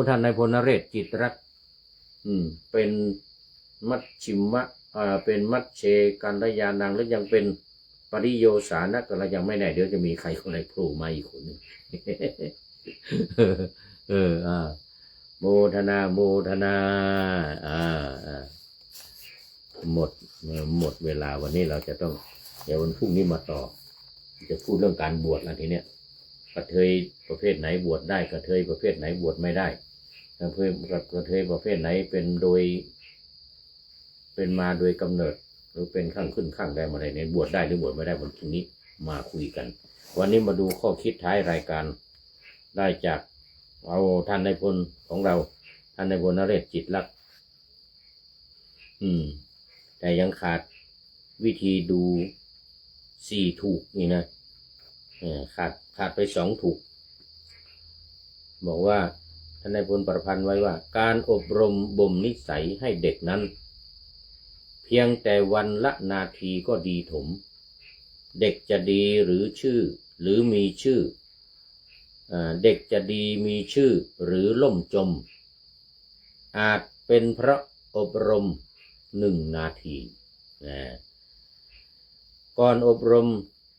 ท่านนายพลนเรศจิตรัตน์เป็นมัชชิมะเป็นมัชเชกัลยานังแล้วยังเป็นปริโยสานะก็เรายังไม่แน่เดี๋ยวจะมีใครคนไหนโผล่มาอีกคนนึง โมทนาหมดเวลาวันนี้เราจะต้องเดี๋ยววันพรุ่งนี้มาต่อจะพูดเรื่องการบวชแล้วทีเนี้ยกระเทยประเภทไหนบวชได้กระเทยประเภทไหนบวชไม่ได้กระเทยประเภทไหนเป็นมาโดยกำเนิดหรือเป็นข้างขึ้นข้างแรมอะไรเนี่ยบวชได้หรือบวชไม่ได้วันพรุ่งนี้มาคุยกันวันนี้มาดูข้อคิดท้ายรายการได้จาก เอาท่านนายพลของเราท่านนายพลนเรศจิตรลักษณ์แต่ยังขาดวิธีดู4ถูกนี่นะขาดไป2ถูกบอกว่าท่านนายพลประพันธ์ไว้ว่าการอบรมบ่มนิสัยให้เด็กนั้นเพียงแต่วันละนาทีก็ดีถมเด็กจะดีหรือมีชื่อเด็กจะดีมีชื่อหรือล่มจมอาจเป็นเพราะอบรม1 นาทีก่อนอบรม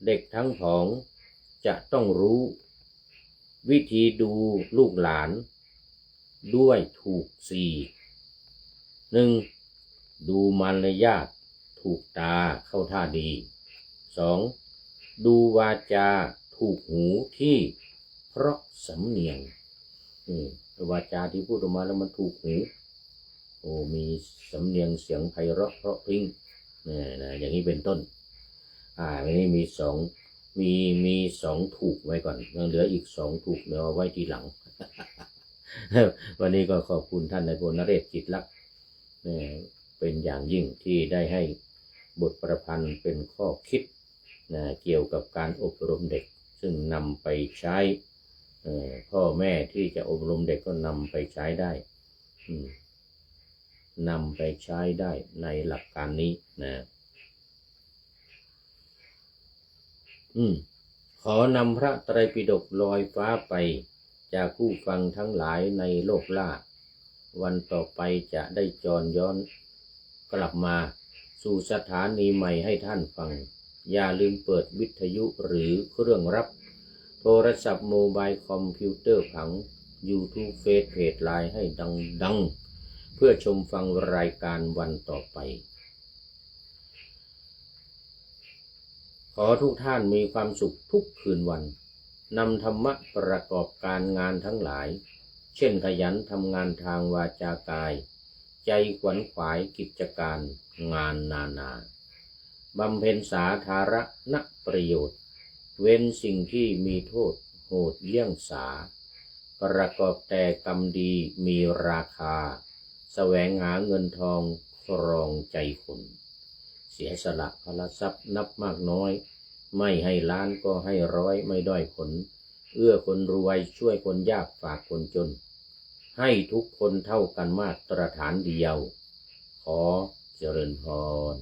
เด็กทั้งผองจะต้องรู้วิธีดูลูกหลานด้วยถูก1. ดูมารยาทถูกตาเข้าท่าดี 2. ดูวาจาถูกหูที่เพราะสำเนียงวาจาที่พูดออกมาแล้วมันถูกหูมีสำเนียงเสียงไพเราะเพราะพริ้งอย่างนี้เป็นต้นวันนี้มี2ถูกไว้ก่อนยังเหลืออีก2ถูกเดี๋ยวเอาไว้ทีหลัง วันนี้ก็ขอบคุณท่านนายพลนเรศจิตรลักษณ์เป็นอย่างยิ่งที่ได้ให้บทประพันธ์เป็นข้อคิดเกี่ยวกับการอบรมเด็กซึ่งนำไปใช้พ่อแม่ที่จะอบรมเด็กก็นำไปใช้ได้นำไปใช้ได้ในหลักการนี้นะขอนำพระไตรปิฎกลอยฟ้าไปจากผู้ฟังทั้งหลายในโลกล่าวันต่อไปจะได้จรย้อนกลับมาสู่สถานีใหม่ให้ท่านฟังอย่าลืมเปิดวิทยุหรือเครื่องรับโทรศัพท์โมบายคอมพิวเตอร์ผัง YouTube เฟซเพจไลน์ให้ดังเพื่อชมฟังรายการวันต่อไปขอทุกท่านมีความสุขทุกคืนวันนำธรรมะประกอบการงานทั้งหลายเช่นขยันทำงานทางวาจากายใจขวนขวายกิจการงานนาบำเพ็ญสาธารณประโยชน์เว้นสิ่งที่มีโทษโหดเยี่ยงสาประกอบแต่กรรมดีมีราคาแสวงหาเงินทองครองใจคนเสียสละพลทรัพย์นับมากน้อยไม่ให้ล้านก็ให้ร้อยไม่ด้อยผลเอื้อคนรวยช่วยคนยากฝากคนจนให้ทุกคนเท่ากันมาตรฐานเดียวขอเจริญพร